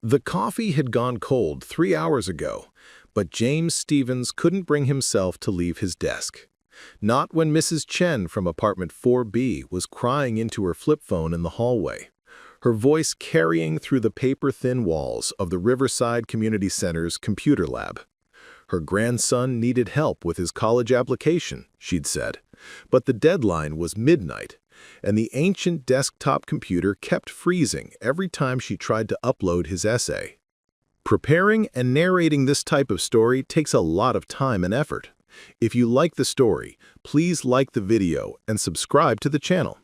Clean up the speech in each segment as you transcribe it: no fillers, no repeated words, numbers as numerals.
The coffee had gone cold 3 hours ago, but James Stevens couldn't bring himself to leave his desk. Not when Mrs. Chen from apartment 4B was crying into her flip phone in the hallway, her voice carrying through the paper-thin walls of the Riverside Community Center's computer lab. Her grandson needed help with his college application, she'd said, but the deadline was midnight, and the ancient desktop computer kept freezing every time she tried to upload his essay. Preparing and narrating this type of story takes a lot of time and effort. If you like the story, please like the video and subscribe to the channel.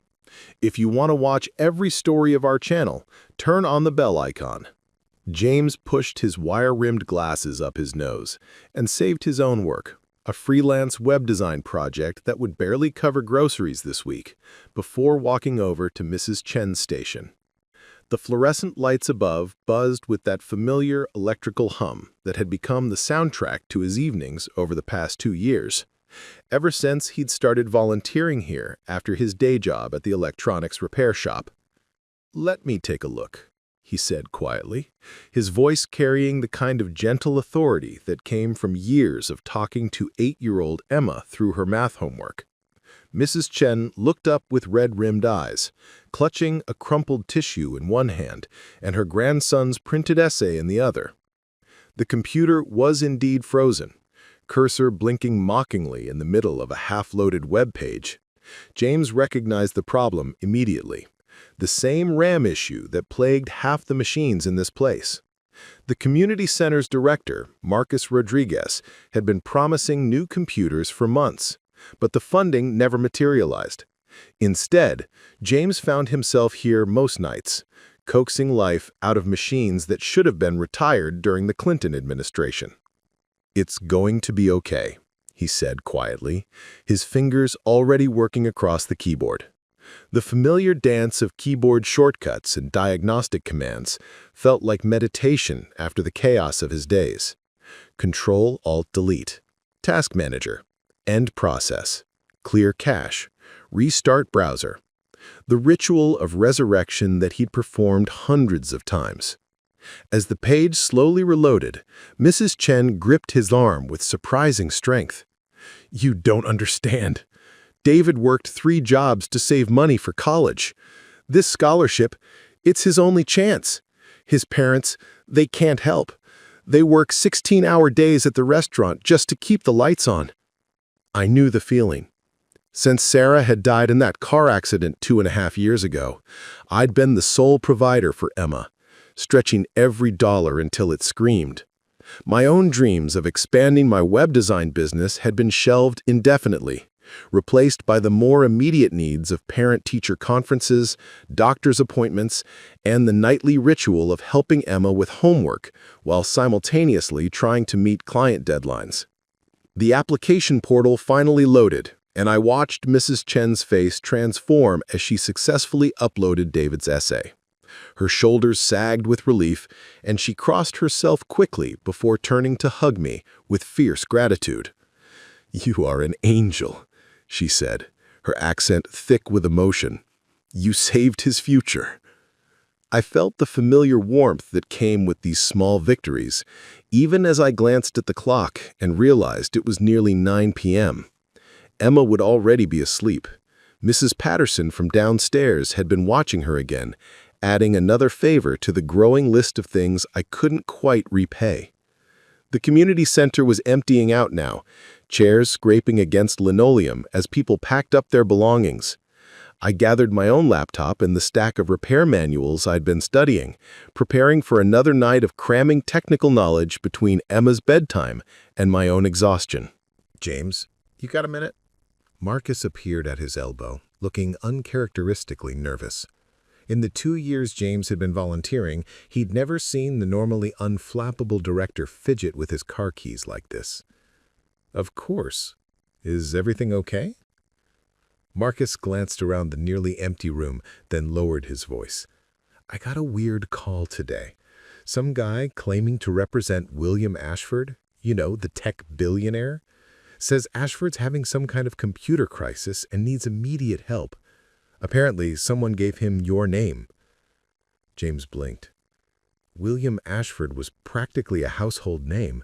If you want to watch every story of our channel, turn on the bell icon. James pushed his wire-rimmed glasses up his nose and saved his own work, a freelance web design project that would barely cover groceries this week, before walking over to Mrs. Chen's station. The fluorescent lights above buzzed with that familiar electrical hum that had become the soundtrack to his evenings over the past 2 years, ever since he'd started volunteering here after his day job at the electronics repair shop. "Let me take a look," he said quietly, his voice carrying the kind of gentle authority that came from years of talking to 8-year-old Emma through her math homework. Mrs. Chen looked up with red-rimmed eyes, clutching a crumpled tissue in one hand and her grandson's printed essay in the other. The computer was indeed frozen, cursor blinking mockingly in the middle of a half-loaded web page. James recognized the problem immediately, the same RAM issue that plagued half the machines in this place. The community center's director, Marcus Rodriguez, had been promising new computers for months, but the funding never materialized. Instead, James found himself here most nights, coaxing life out of machines that should have been retired during the Clinton administration. "It's going to be okay," he said quietly, his fingers already working across the keyboard. The familiar dance of keyboard shortcuts and diagnostic commands felt like meditation after the chaos of his days. Control-Alt-Delete, Task Manager, End process, clear cache, restart browser. The ritual of resurrection that he'd performed hundreds of times. As the page slowly reloaded, Mrs. Chen gripped his arm with surprising strength. "You don't understand. David worked 3 jobs to save money for college. This scholarship, it's his only chance. His parents, they can't help. They work 16-hour days at the restaurant just to keep the lights on." I knew the feeling. Since Sarah had died in that car accident 2.5 years ago, I'd been the sole provider for Emma, stretching every dollar until it screamed. My own dreams of expanding my web design business had been shelved indefinitely, replaced by the more immediate needs of parent-teacher conferences, doctor's appointments, and the nightly ritual of helping Emma with homework while simultaneously trying to meet client deadlines. The application portal finally loaded, and I watched Mrs. Chen's face transform as she successfully uploaded David's essay. Her shoulders sagged with relief, and she crossed herself quickly before turning to hug me with fierce gratitude. "You are an angel," she said, her accent thick with emotion. "You saved his future." I felt the familiar warmth that came with these small victories, even as I glanced at the clock and realized it was nearly 9 p.m. Emma would already be asleep. Mrs. Patterson from downstairs had been watching her again, adding another favor to the growing list of things I couldn't quite repay. The community center was emptying out now, chairs scraping against linoleum as people packed up their belongings. I gathered my own laptop and the stack of repair manuals I'd been studying, preparing for another night of cramming technical knowledge between Emma's bedtime and my own exhaustion. "James, you got a minute?" Marcus appeared at his elbow, looking uncharacteristically nervous. In the 2 years James had been volunteering, he'd never seen the normally unflappable director fidget with his car keys like this. "Of course. Is everything okay?" Marcus glanced around the nearly empty room, then lowered his voice. "I got a weird call today. Some guy claiming to represent William Ashford, you know, the tech billionaire, says Ashford's having some kind of computer crisis and needs immediate help. Apparently, someone gave him your name." James blinked. William Ashford was practically a household name,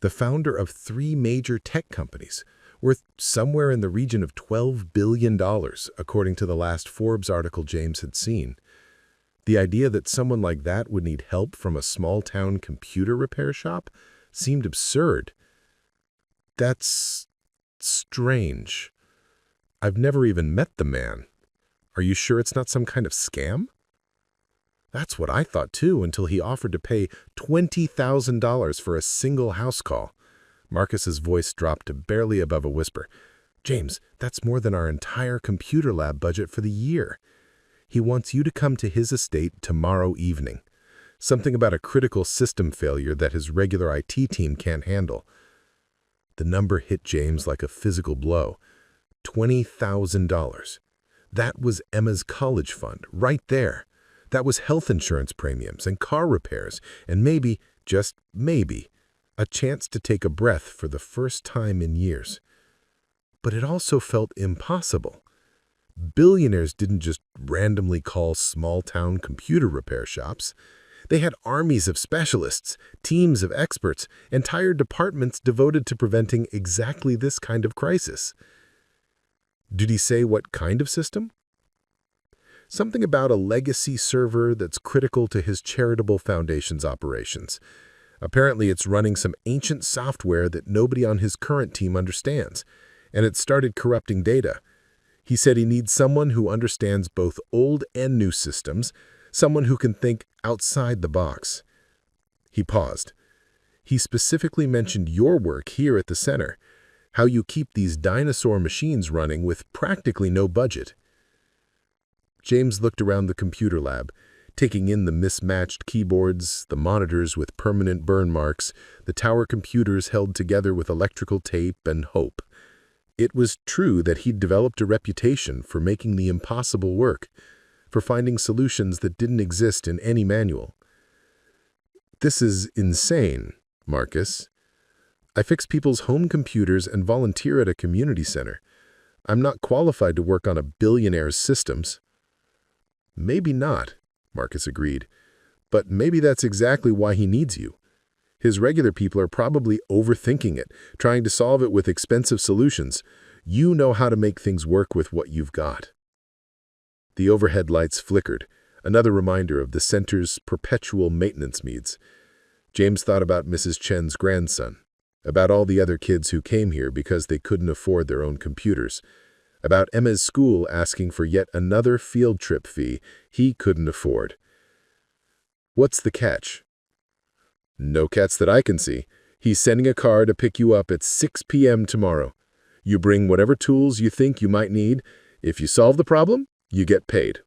the founder of 3 major tech companies, worth somewhere in the region of $12 billion, according to the last Forbes article James had seen. The idea that someone like that would need help from a small-town computer repair shop seemed absurd. That's strange. I've never even met the man. Are you sure it's not some kind of scam? That's what I thought too, until he offered to pay $20,000 for a single house call. Marcus's voice dropped to barely above a whisper. James, that's more than our entire computer lab budget for the year. He wants you to come to his estate tomorrow evening. Something about a critical system failure that his regular IT team can't handle. The number hit James like a physical blow. $20,000. That was Emma's college fund, right there. That was health insurance premiums and car repairs, and maybe, just maybe, a chance to take a breath for the first time in years. But it also felt impossible. Billionaires didn't just randomly call small-town computer repair shops. They had armies of specialists, teams of experts, entire departments devoted to preventing exactly this kind of crisis. Did he say what kind of system? Something about a legacy server that's critical to his charitable foundation's operations. Apparently, it's running some ancient software that nobody on his current team understands, and it started corrupting data. He said he needs someone who understands both old and new systems, someone who can think outside the box. He paused. He specifically mentioned your work here at the center, how you keep these dinosaur machines running with practically no budget. James looked around the computer lab, taking in the mismatched keyboards, the monitors with permanent burn marks, the tower computers held together with electrical tape and hope. It was true that he'd developed a reputation for making the impossible work, for finding solutions that didn't exist in any manual. This is insane, Marcus. I fix people's home computers and volunteer at a community center. I'm not qualified to work on a billionaire's systems. Maybe not, Marcus agreed, but maybe that's exactly why he needs you. His regular people are probably overthinking it, trying to solve it with expensive solutions. You know how to make things work with what you've got. The overhead lights flickered, another reminder of the center's perpetual maintenance needs. James thought about Mrs. Chen's grandson, about all the other kids who came here because they couldn't afford their own computers, about Emma's school asking for yet another field trip fee he couldn't afford. What's the catch? No catch that I can see. He's sending a car to pick you up at 6 p.m. tomorrow. You bring whatever tools you think you might need. If you solve the problem, you get paid.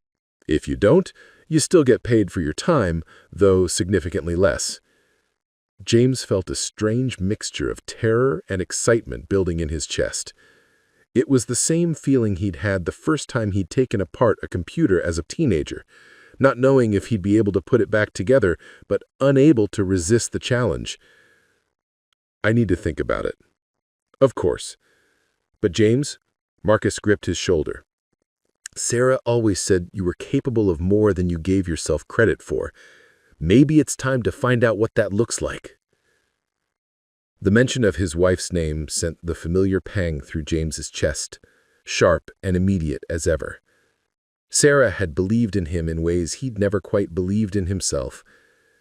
If you don't, you still get paid for your time, though significantly less. James felt a strange mixture of terror and excitement building in his chest. It was the same feeling he'd had the first time he'd taken apart a computer as a teenager, not knowing if he'd be able to put it back together, but unable to resist the challenge. I need to think about it. Of course. But James, Marcus gripped his shoulder. Sarah always said you were capable of more than you gave yourself credit for. Maybe it's time to find out what that looks like. The mention of his wife's name sent the familiar pang through James's chest, sharp and immediate as ever. Sarah had believed in him in ways he'd never quite believed in himself.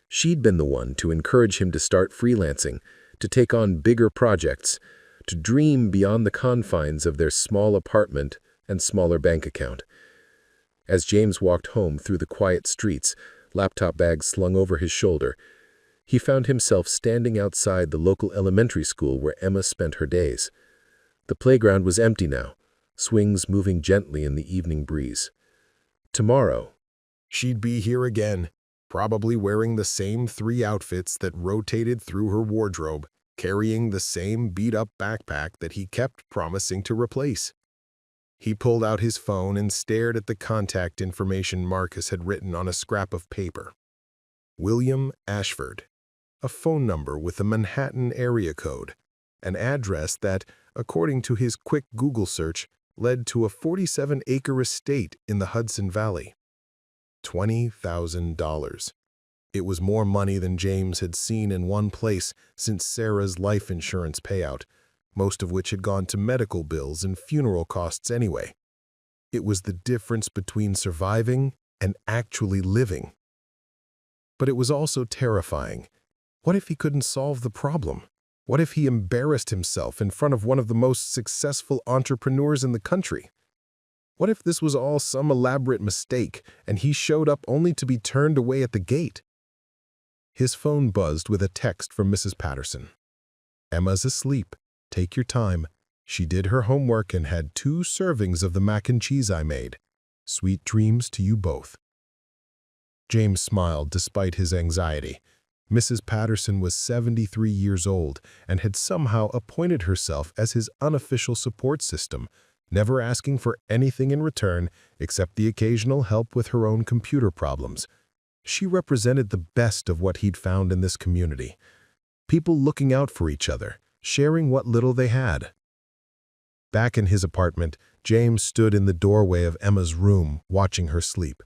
She'd been the one to encourage him to start freelancing, to take on bigger projects, to dream beyond the confines of their small apartment and smaller bank account. As James walked home through the quiet streets, laptop bag slung over his shoulder, he found himself standing outside the local elementary school where Emma spent her days. The playground was empty now, swings moving gently in the evening breeze. Tomorrow, she'd be here again, probably wearing the same 3 outfits that rotated through her wardrobe, carrying the same beat-up backpack that he kept promising to replace. He pulled out his phone and stared at the contact information Marcus had written on a scrap of paper. William Ashford. A phone number with a Manhattan area code, an address that, according to his quick Google search, led to a 47-acre estate in the Hudson Valley. $20,000. It was more money than James had seen in one place since Sarah's life insurance payout, most of which had gone to medical bills and funeral costs anyway. It was the difference between surviving and actually living. But it was also terrifying. What if he couldn't solve the problem? What if he embarrassed himself in front of one of the most successful entrepreneurs in the country? What if this was all some elaborate mistake and he showed up only to be turned away at the gate? His phone buzzed with a text from Mrs. Patterson. "Emma's asleep. Take your time. She did her homework and had 2 servings of the mac and cheese I made. Sweet dreams to you both." James smiled despite his anxiety. Mrs. Patterson was 73 years old and had somehow appointed herself as his unofficial support system, never asking for anything in return except the occasional help with her own computer problems. She represented the best of what he'd found in this community. People looking out for each other, sharing what little they had. Back in his apartment, James stood in the doorway of Emma's room, watching her sleep.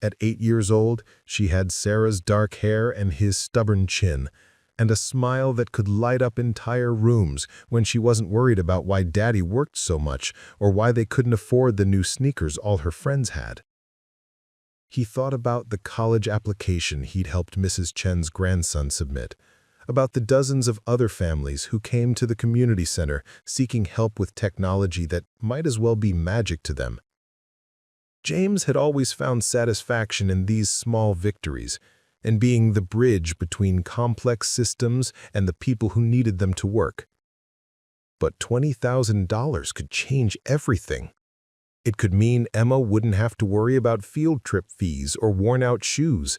At 8 years old, she had Sarah's dark hair and his stubborn chin, and a smile that could light up entire rooms when she wasn't worried about why Daddy worked so much or why they couldn't afford the new sneakers all her friends had. He thought about the college application he'd helped Mrs. Chen's grandson submit, about the dozens of other families who came to the community center seeking help with technology that might as well be magic to them. James had always found satisfaction in these small victories, and being the bridge between complex systems and the people who needed them to work. But $20,000 could change everything. It could mean Emma wouldn't have to worry about field trip fees or worn-out shoes.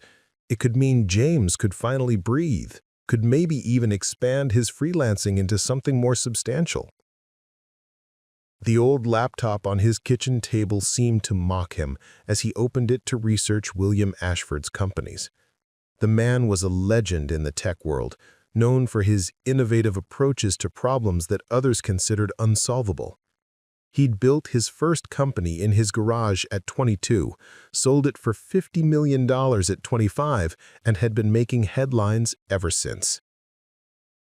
It could mean James could finally breathe, could maybe even expand his freelancing into something more substantial. The old laptop on his kitchen table seemed to mock him as he opened it to research William Ashford's companies. The man was a legend in the tech world, known for his innovative approaches to problems that others considered unsolvable. He'd built his first company in his garage at 22, sold it for $50 million at 25, and had been making headlines ever since.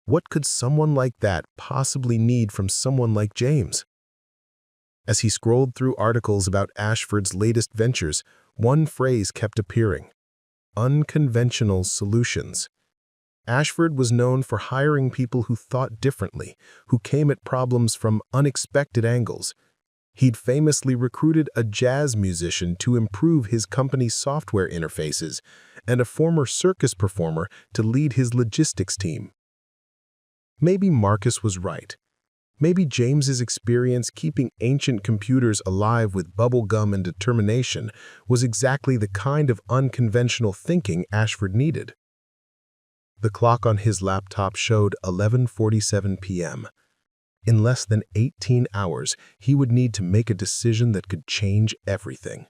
What could someone like that possibly need from someone like James? As he scrolled through articles about Ashford's latest ventures, one phrase kept appearing: unconventional solutions. Ashford was known for hiring people who thought differently, who came at problems from unexpected angles. He'd famously recruited a jazz musician to improve his company's software interfaces and a former circus performer to lead his logistics team. Maybe Marcus was right. Maybe James's experience keeping ancient computers alive with bubble gum and determination was exactly the kind of unconventional thinking Ashford needed. The clock on his laptop showed 11:47 p.m. In less than 18 hours, he would need to make a decision that could change everything.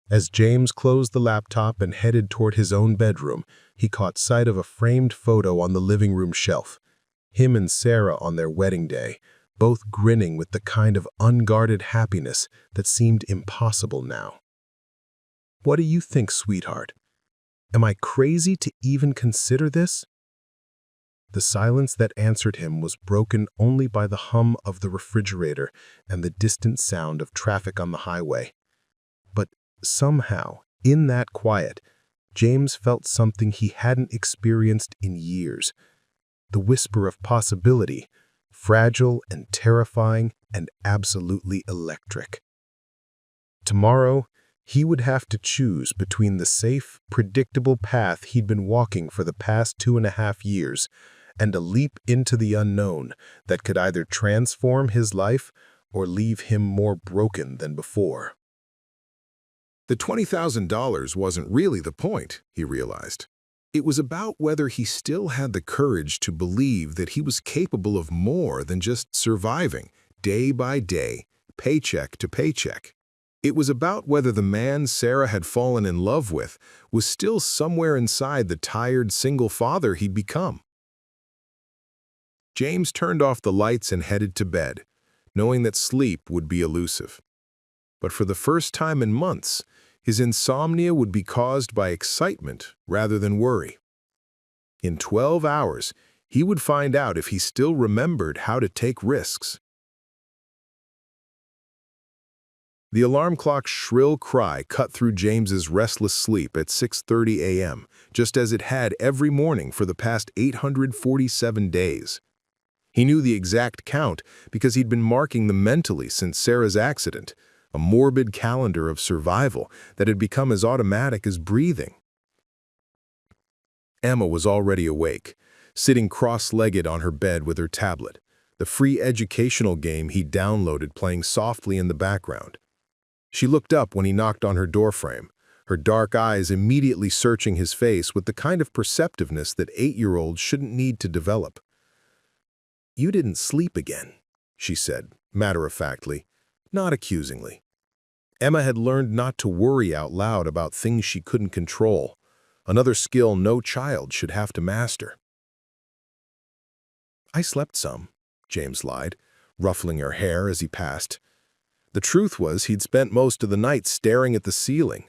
As James closed the laptop and headed toward his own bedroom, he caught sight of a framed photo on the living room shelf. Him and Sarah on their wedding day, both grinning with the kind of unguarded happiness that seemed impossible now. "What do you think, sweetheart? Am I crazy to even consider this?" The silence that answered him was broken only by the hum of the refrigerator and the distant sound of traffic on the highway. But somehow, in that quiet, James felt something he hadn't experienced in years. The whisper of possibility, fragile and terrifying and absolutely electric. Tomorrow, he would have to choose between the safe, predictable path he'd been walking for the past 2.5 years and a leap into the unknown that could either transform his life or leave him more broken than before. The $20,000 wasn't really the point, he realized. It was about whether he still had the courage to believe that he was capable of more than just surviving, day by day, paycheck to paycheck. It was about whether the man Sarah had fallen in love with was still somewhere inside the tired single father he'd become. James turned off the lights and headed to bed, knowing that sleep would be elusive. But for the first time in months, His insomnia would be caused by excitement rather than worry. In 12 hours, he would find out if he still remembered how to take risks. The alarm clock's shrill cry cut through James's restless sleep at 6:30 a.m., just as it had every morning for the past 847 days. He knew the exact count because he'd been marking them mentally since Sarah's accident, a morbid calendar of survival that had become as automatic as breathing. Emma was already awake, sitting cross-legged on her bed with her tablet, the free educational game he'd downloaded playing softly in the background. She looked up when he knocked on her doorframe, her dark eyes immediately searching his face with the kind of perceptiveness that 8-year-olds shouldn't need to develop. "You didn't sleep again," she said, matter-of-factly, not accusingly. Emma had learned not to worry out loud about things she couldn't control, another skill no child should have to master. "I slept some," James lied, ruffling her hair as he passed. The truth was he'd spent most of the night staring at the ceiling,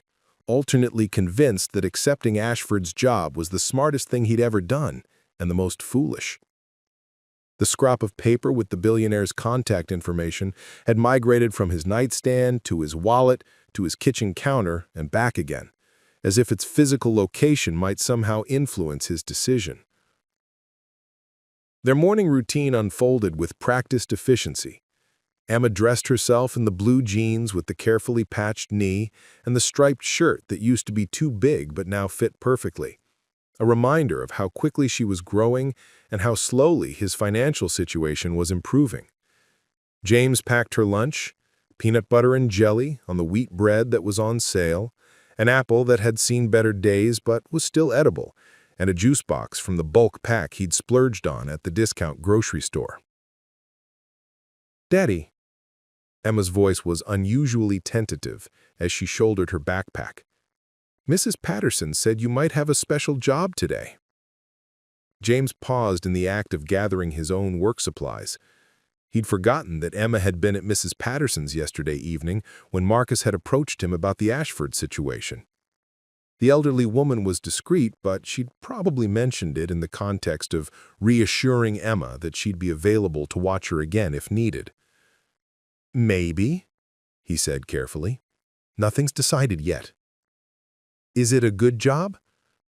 alternately convinced that accepting Ashford's job was the smartest thing he'd ever done and the most foolish. The scrap of paper with the billionaire's contact information had migrated from his nightstand to his wallet to his kitchen counter and back again, as if its physical location might somehow influence his decision. Their morning routine unfolded with practiced efficiency. Emma dressed herself in the blue jeans with the carefully patched knee and the striped shirt that used to be too big but now fit perfectly, a reminder of how quickly she was growing and how slowly his financial situation was improving. James packed her lunch, peanut butter and jelly on the wheat bread that was on sale, an apple that had seen better days but was still edible, and a juice box from the bulk pack he'd splurged on at the discount grocery store. "Daddy." Emma's voice was unusually tentative as she shouldered her backpack. "Mrs. Patterson said you might have a special job today." James paused in the act of gathering his own work supplies. He'd forgotten that Emma had been at Mrs. Patterson's yesterday evening when Marcus had approached him about the Ashford situation. The elderly woman was discreet, but she'd probably mentioned it in the context of reassuring Emma that she'd be available to watch her again if needed. "Maybe," he said carefully. "Nothing's decided yet." "Is it a good job?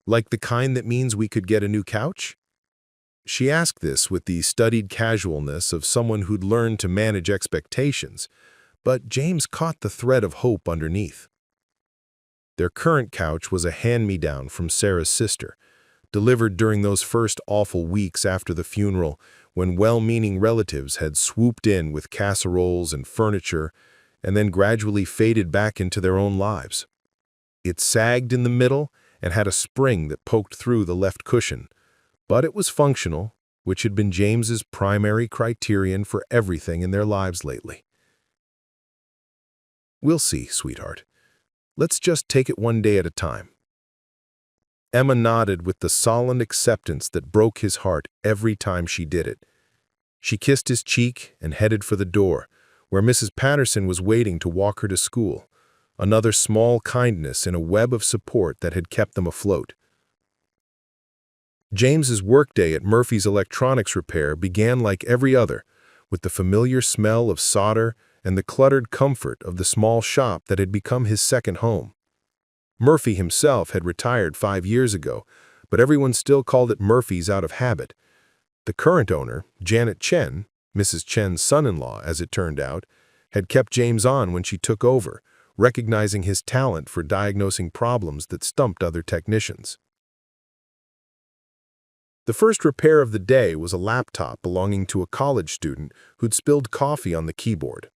Like the kind that means we could get a new couch?" She asked this with the studied casualness of someone who'd learned to manage expectations, but James caught the thread of hope underneath. Their current couch was a hand-me-down from Sarah's sister, delivered during those first awful weeks after the funeral when well-meaning relatives had swooped in with casseroles and furniture and then gradually faded back into their own lives. It sagged in the middle and had a spring that poked through the left cushion, but it was functional, which had been James's primary criterion for everything in their lives lately. "We'll see, sweetheart. Let's just take it one day at a time." Emma nodded with the solemn acceptance that broke his heart every time she did it. She kissed his cheek and headed for the door, where Mrs. Patterson was waiting to walk her to school, another small kindness in a web of support that had kept them afloat. James's workday at Murphy's electronics repair began like every other, with the familiar smell of solder and the cluttered comfort of the small shop that had become his second home. Murphy himself had retired 5 years ago, but everyone still called it Murphy's out of habit. The current owner, Janet Chen, Mrs. Chen's son-in-law as it turned out, had kept James on when she took over, recognizing his talent for diagnosing problems that stumped other technicians. The first repair of the day was a laptop belonging to a college student who'd spilled coffee on the keyboard.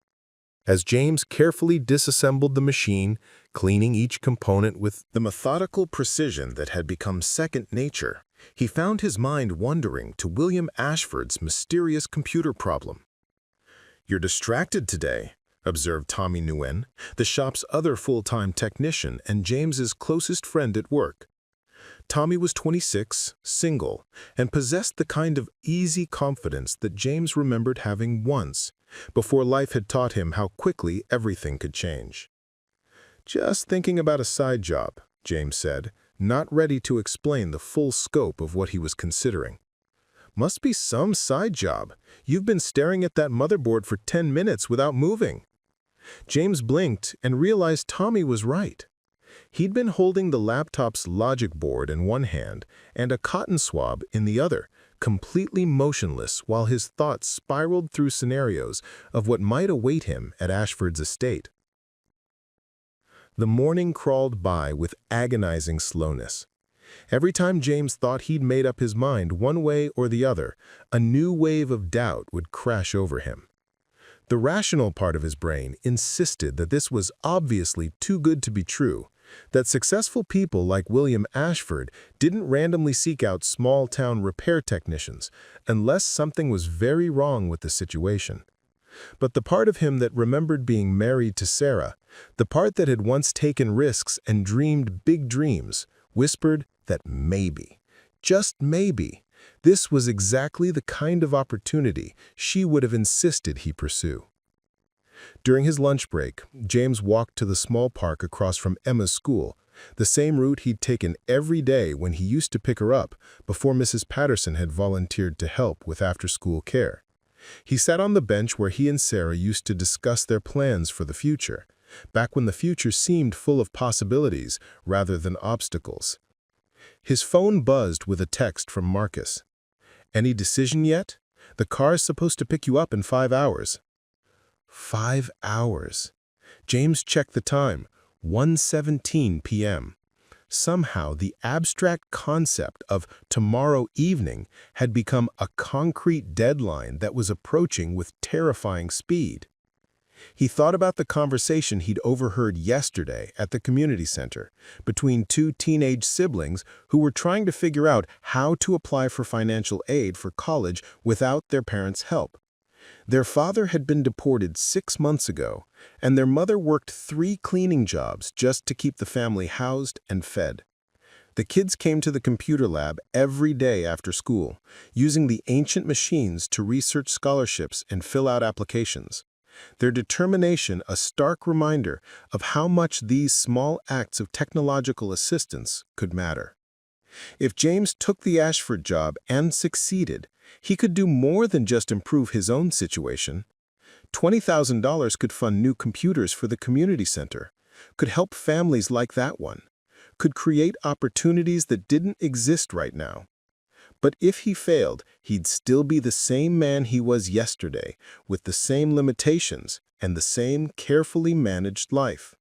As James carefully disassembled the machine, cleaning each component with the methodical precision that had become second nature, he found his mind wandering to William Ashford's mysterious computer problem. "You're distracted today," observed Tommy Nguyen, the shop's other full-time technician and James's closest friend at work. Tommy was 26, single, and possessed the kind of easy confidence that James remembered having once, before life had taught him how quickly everything could change. "Just thinking about a side job," James said, not ready to explain the full scope of what he was considering. "Must be some side job. You've been staring at that motherboard for 10 minutes without moving." James blinked and realized Tommy was right. He'd been holding the laptop's logic board in one hand and a cotton swab in the other, completely motionless while his thoughts spiraled through scenarios of what might await him at Ashford's estate. The morning crawled by with agonizing slowness. Every time James thought he'd made up his mind one way or the other, a new wave of doubt would crash over him. The rational part of his brain insisted that this was obviously too good to be true, that successful people like William Ashford didn't randomly seek out small-town repair technicians unless something was very wrong with the situation. But the part of him that remembered being married to Sarah, the part that had once taken risks and dreamed big dreams, whispered that maybe, just maybe, this was exactly the kind of opportunity she would have insisted he pursue. During his lunch break, James walked to the small park across from Emma's school, the same route he'd taken every day when he used to pick her up before Mrs. Patterson had volunteered to help with after-school care. He sat on the bench where he and Sarah used to discuss their plans for the future, back when the future seemed full of possibilities rather than obstacles. His phone buzzed with a text from Marcus. "Any decision yet? The car's supposed to pick you up in 5 hours." 5 hours. James checked the time, 1:17 p.m. Somehow, the abstract concept of tomorrow evening had become a concrete deadline that was approaching with terrifying speed. He thought about the conversation he'd overheard yesterday at the community center between two teenage siblings who were trying to figure out how to apply for financial aid for college without their parents' help. Their father had been deported 6 months ago, and their mother worked 3 cleaning jobs just to keep the family housed and fed. The kids came to the computer lab every day after school, using the ancient machines to research scholarships and fill out applications. Their determination a stark reminder of how much these small acts of technological assistance could matter. If James took the Ashford job and succeeded, he could do more than just improve his own situation. $20,000 could fund new computers for the community center, could help families like that one, could create opportunities that didn't exist right now. But if he failed, he'd still be the same man he was yesterday, with the same limitations and the same carefully managed life.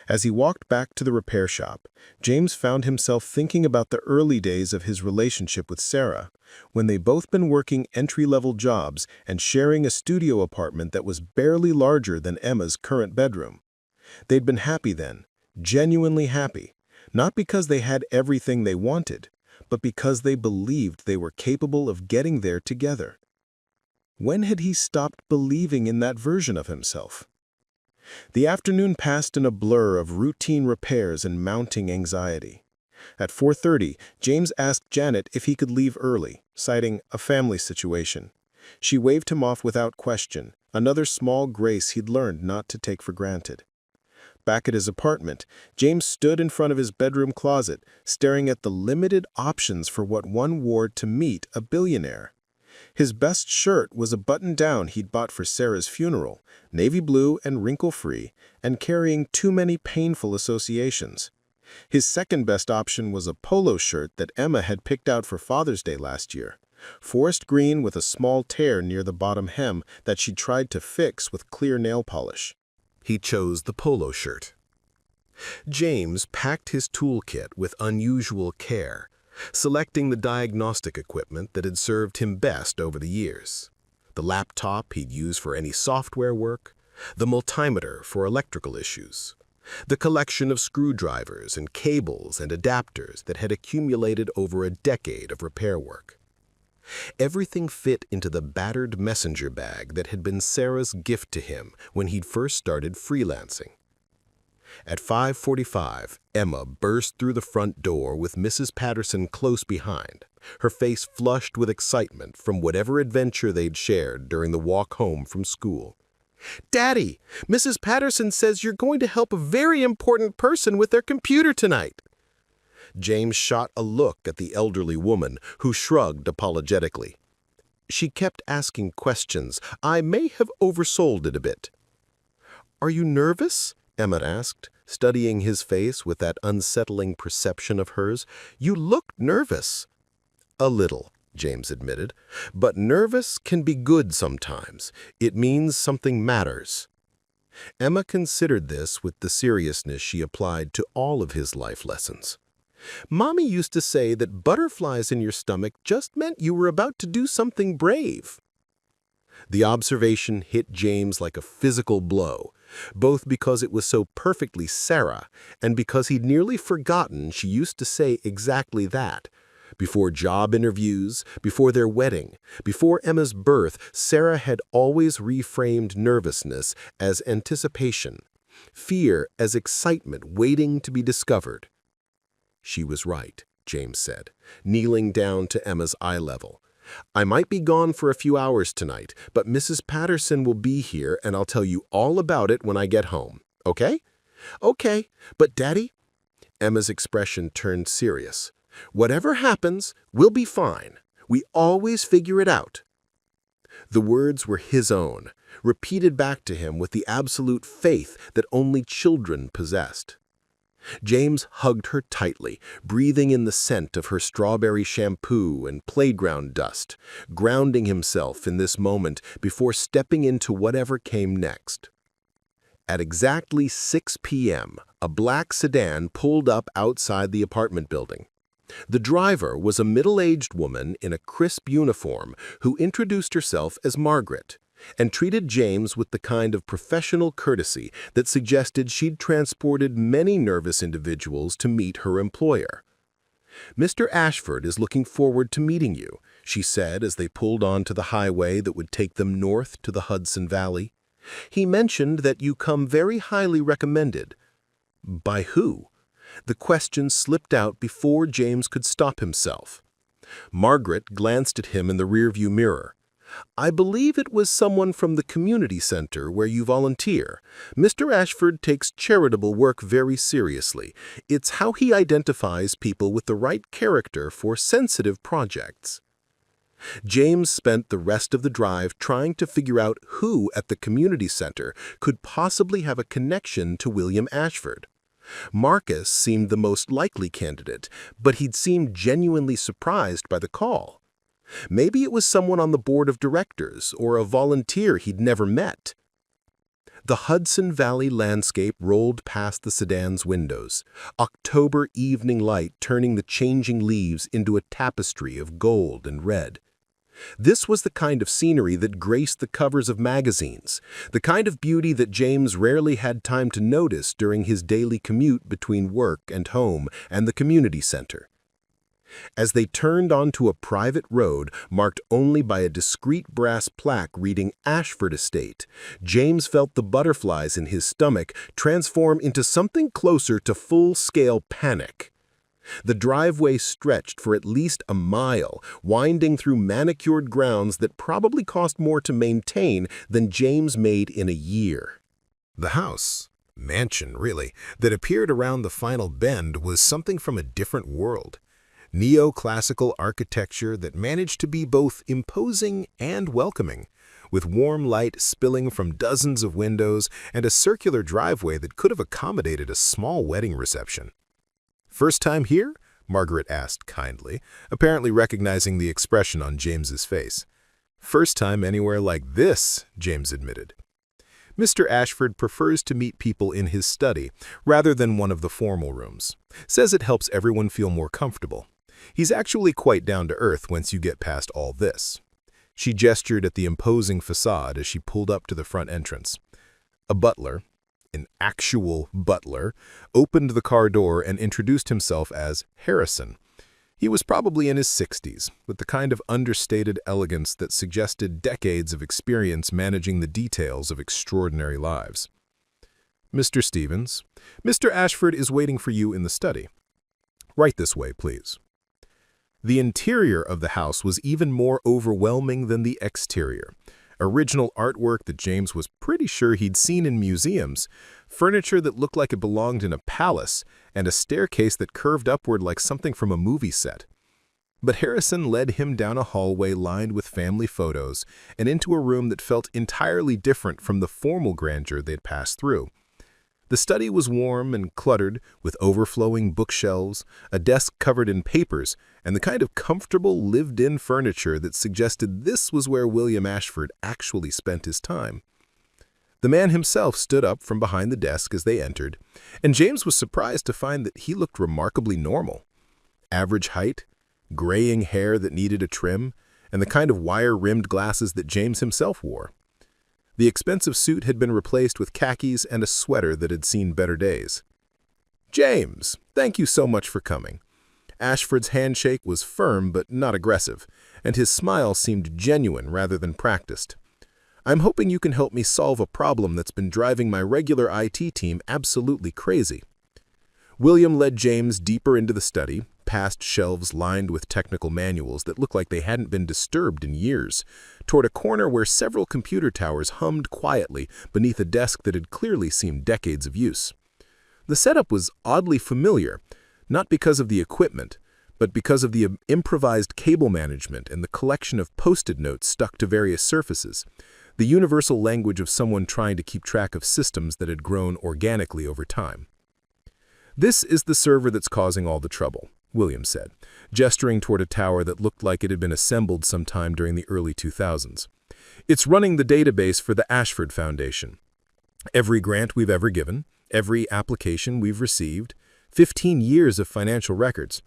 As he walked back to the repair shop, James found himself thinking about the early days of his relationship with Sarah, when they'd both been working entry-level jobs and sharing a studio apartment that was barely larger than Emma's current bedroom. They'd been happy then, genuinely happy, not because they had everything they wanted, but because they believed they were capable of getting there together. When had he stopped believing in that version of himself? The afternoon passed in a blur of routine repairs and mounting anxiety. At 4:30, James asked Janet if he could leave early, citing a family situation. She waved him off without question, another small grace he'd learned not to take for granted. Back at his apartment, James stood in front of his bedroom closet, staring at the limited options for what one wore to meet a billionaire. His best shirt was a button-down he'd bought for Sarah's funeral, navy blue and wrinkle-free, and carrying too many painful associations. His second best option was a polo shirt that Emma had picked out for Father's Day last year, forest green with a small tear near the bottom hem that she tried to fix with clear nail polish. He chose the polo shirt. James packed his toolkit with unusual care, selecting the diagnostic equipment that had served him best over the years. The laptop he'd use for any software work, the multimeter for electrical issues, the collection of screwdrivers and cables and adapters that had accumulated over a decade of repair work. Everything fit into the battered messenger bag that had been Sarah's gift to him when he'd first started freelancing. At 5:45, Emma burst through the front door with Mrs. Patterson close behind, her face flushed with excitement from whatever adventure they'd shared during the walk home from school. "Daddy, Mrs. Patterson says you're going to help a very important person with their computer tonight." James shot a look at the elderly woman, who shrugged apologetically. She kept asking questions. I may have oversold it a bit. "Are you nervous?" Emma asked, studying his face with that unsettling perception of hers. "You look nervous." "A little," James admitted. "But nervous can be good sometimes. It means something matters." Emma considered this with the seriousness she applied to all of his life lessons. "Mommy used to say that butterflies in your stomach just meant you were about to do something brave." The observation hit James like a physical blow, both because it was so perfectly Sarah and because he'd nearly forgotten she used to say exactly that. Before job interviews, before their wedding, before Emma's birth, Sarah had always reframed nervousness as anticipation, fear as excitement waiting to be discovered. She was right, James said, kneeling down to Emma's eye level. "I might be gone for a few hours tonight, but Mrs. Patterson will be here and I'll tell you all about it when I get home. Okay?" "Okay, but Daddy?" Emma's expression turned serious. "Whatever happens, we'll be fine. We always figure it out." The words were his own, repeated back to him with the absolute faith that only children possessed. James hugged her tightly, breathing in the scent of her strawberry shampoo and playground dust, grounding himself in this moment before stepping into whatever came next. At exactly 6 p.m., a black sedan pulled up outside the apartment building. The driver was a middle-aged woman in a crisp uniform who introduced herself as Margaret and treated James with the kind of professional courtesy that suggested she'd transported many nervous individuals to meet her employer. "Mr. Ashford is looking forward to meeting you," she said as they pulled onto the highway that would take them north to the Hudson Valley. "He mentioned that you come very highly recommended." By who? The question slipped out before James could stop himself. Margaret glanced at him in the rearview mirror. "I believe it was someone from the community center where you volunteer. Mr. Ashford takes charitable work very seriously. It's how he identifies people with the right character for sensitive projects." James spent the rest of the drive trying to figure out who at the community center could possibly have a connection to William Ashford. Marcus seemed the most likely candidate, but he'd seemed genuinely surprised by the call. Maybe it was someone on the board of directors or a volunteer he'd never met. The Hudson Valley landscape rolled past the sedan's windows, October evening light turning the changing leaves into a tapestry of gold and red. This was the kind of scenery that graced the covers of magazines, the kind of beauty that James rarely had time to notice during his daily commute between work and home and the community center. As they turned onto a private road marked only by a discreet brass plaque reading Ashford Estate, James felt the butterflies in his stomach transform into something closer to full-scale panic. The driveway stretched for at least a mile, winding through manicured grounds that probably cost more to maintain than James made in a year. The house, mansion really, that appeared around the final bend was something from a different world. Neoclassical architecture that managed to be both imposing and welcoming, with warm light spilling from dozens of windows and a circular driveway that could have accommodated a small wedding reception. "First time here?" Margaret asked kindly, apparently recognizing the expression on James's face. "First time anywhere like this," James admitted. "Mr. Ashford prefers to meet people in his study rather than one of the formal rooms. Says it helps everyone feel more comfortable. He's actually quite down to earth once you get past all this." She gestured at the imposing facade as she pulled up to the front entrance. A butler, an actual butler, opened the car door and introduced himself as Harrison. He was probably in his 60s, with the kind of understated elegance that suggested decades of experience managing the details of extraordinary lives. "Mr. Stevens, Mr. Ashford is waiting for you in the study. Right this way, please." The interior of the house was even more overwhelming than the exterior. Original artwork that James was pretty sure he'd seen in museums, furniture that looked like it belonged in a palace, and a staircase that curved upward like something from a movie set. But Harrison led him down a hallway lined with family photos and into a room that felt entirely different from the formal grandeur they'd passed through. The study was warm and cluttered, with overflowing bookshelves, a desk covered in papers, and the kind of comfortable, lived-in furniture that suggested this was where William Ashford actually spent his time. The man himself stood up from behind the desk as they entered, and James was surprised to find that he looked remarkably normal. Average height, graying hair that needed a trim, and the kind of wire-rimmed glasses that James himself wore. The expensive suit had been replaced with khakis and a sweater that had seen better days. "James, thank you so much for coming." Ashford's handshake was firm but not aggressive, and his smile seemed genuine rather than practiced. "I'm hoping you can help me solve a problem that's been driving my regular IT team absolutely crazy." William led James deeper into the study, past shelves lined with technical manuals that looked like they hadn't been disturbed in years, toward a corner where several computer towers hummed quietly beneath a desk that had clearly seen decades of use. The setup was oddly familiar, not because of the equipment, but because of the improvised cable management and the collection of post-it notes stuck to various surfaces, the universal language of someone trying to keep track of systems that had grown organically over time. "This is the server that's causing all the trouble," William said, gesturing toward a tower that looked like it had been assembled sometime during the early 2000s. "It's running the database for the Ashford Foundation. Every grant we've ever given, every application we've received, 15 years of financial records.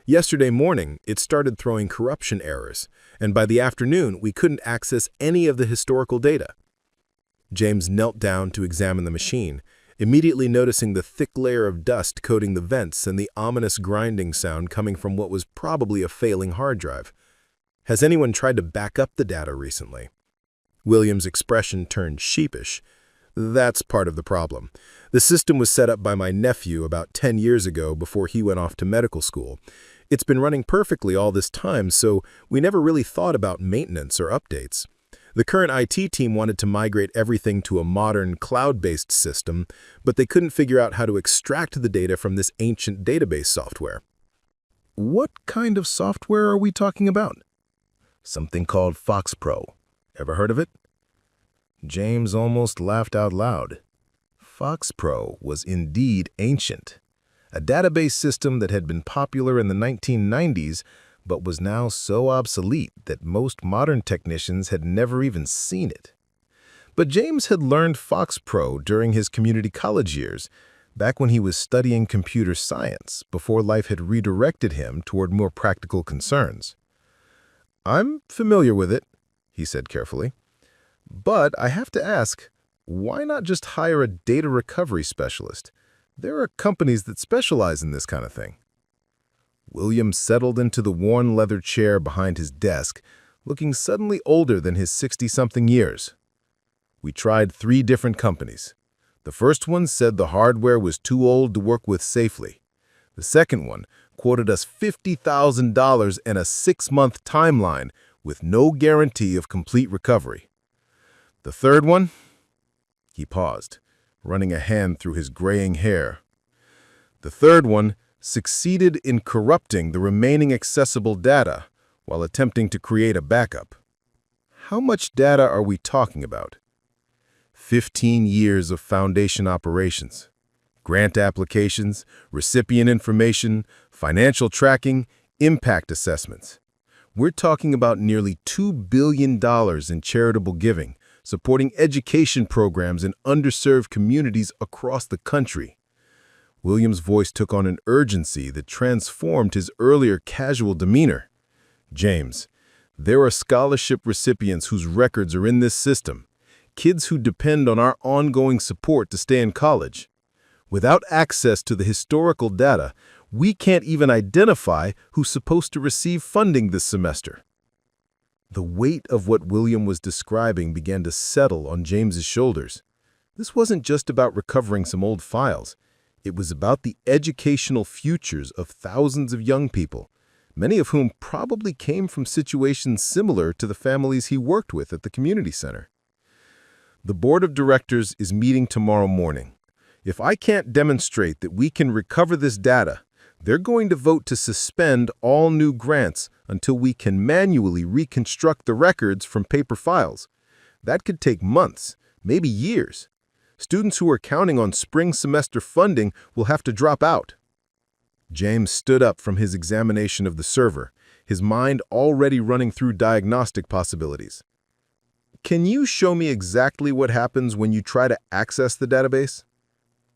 Yesterday morning, it started throwing corruption errors, and by the afternoon, we couldn't access any of the historical data." James knelt down to examine the machine, immediately noticing the thick layer of dust coating the vents and the ominous grinding sound coming from what was probably a failing hard drive. "Has anyone tried to back up the data recently?" William's expression turned sheepish. "That's part of the problem. The system was set up by my nephew about 10 years ago before he went off to medical school. It's been running perfectly all this time, so we never really thought about maintenance or updates. The current IT team wanted to migrate everything to a modern, cloud-based system, but they couldn't figure out how to extract the data from this ancient database software." "What kind of software are we talking about?" "Something called FoxPro. Ever heard of it?" James almost laughed out loud. FoxPro was indeed ancient, a database system that had been popular in the 1990s, but was now so obsolete that most modern technicians had never even seen it. But James had learned FoxPro during his community college years, back when he was studying computer science, before life had redirected him toward more practical concerns. "I'm familiar with it," he said carefully. "But I have to ask, why not just hire a data recovery specialist? There are companies that specialize in this kind of thing." William settled into the worn leather chair behind his desk, looking suddenly older than his 60-something years. "We tried 3 different companies. The first one said the hardware was too old to work with safely. The second one quoted us $50,000 and a 6-month timeline with no guarantee of complete recovery. The third one..." He paused, running a hand through his graying hair. "The third one succeeded in corrupting the remaining accessible data while attempting to create a backup." "How much data are we talking about?" 15 years of foundation operations. Grant applications, recipient information, financial tracking, impact assessments. We're talking about nearly $2 billion in charitable giving, supporting education programs in underserved communities across the country. William's voice took on an urgency that transformed his earlier casual demeanor. "James, there are scholarship recipients whose records are in this system, kids who depend on our ongoing support to stay in college. Without access to the historical data, we can't even identify who's supposed to receive funding this semester." The weight of what William was describing began to settle on James's shoulders. This wasn't just about recovering some old files. It was about the educational futures of thousands of young people, many of whom probably came from situations similar to the families he worked with at the community center. The board of directors is meeting tomorrow morning. If I can't demonstrate that we can recover this data, they're going to vote to suspend all new grants until we can manually reconstruct the records from paper files. That could take months, maybe years. Students who are counting on spring semester funding will have to drop out. James stood up from his examination of the server, his mind already running through diagnostic possibilities. Can you show me exactly what happens when you try to access the database?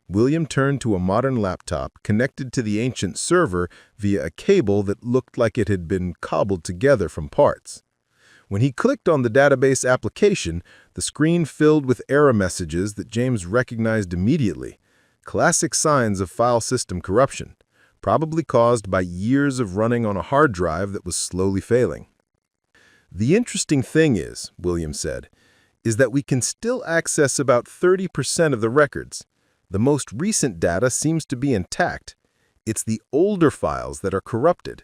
William turned to a modern laptop connected to the ancient server via a cable that looked like it had been cobbled together from parts. When he clicked on the database application, the screen filled with error messages that James recognized immediately, classic signs of file system corruption, probably caused by years of running on a hard drive that was slowly failing. The interesting thing is, William said, is that we can still access about 30% of the records. The most recent data seems to be intact. It's the older files that are corrupted,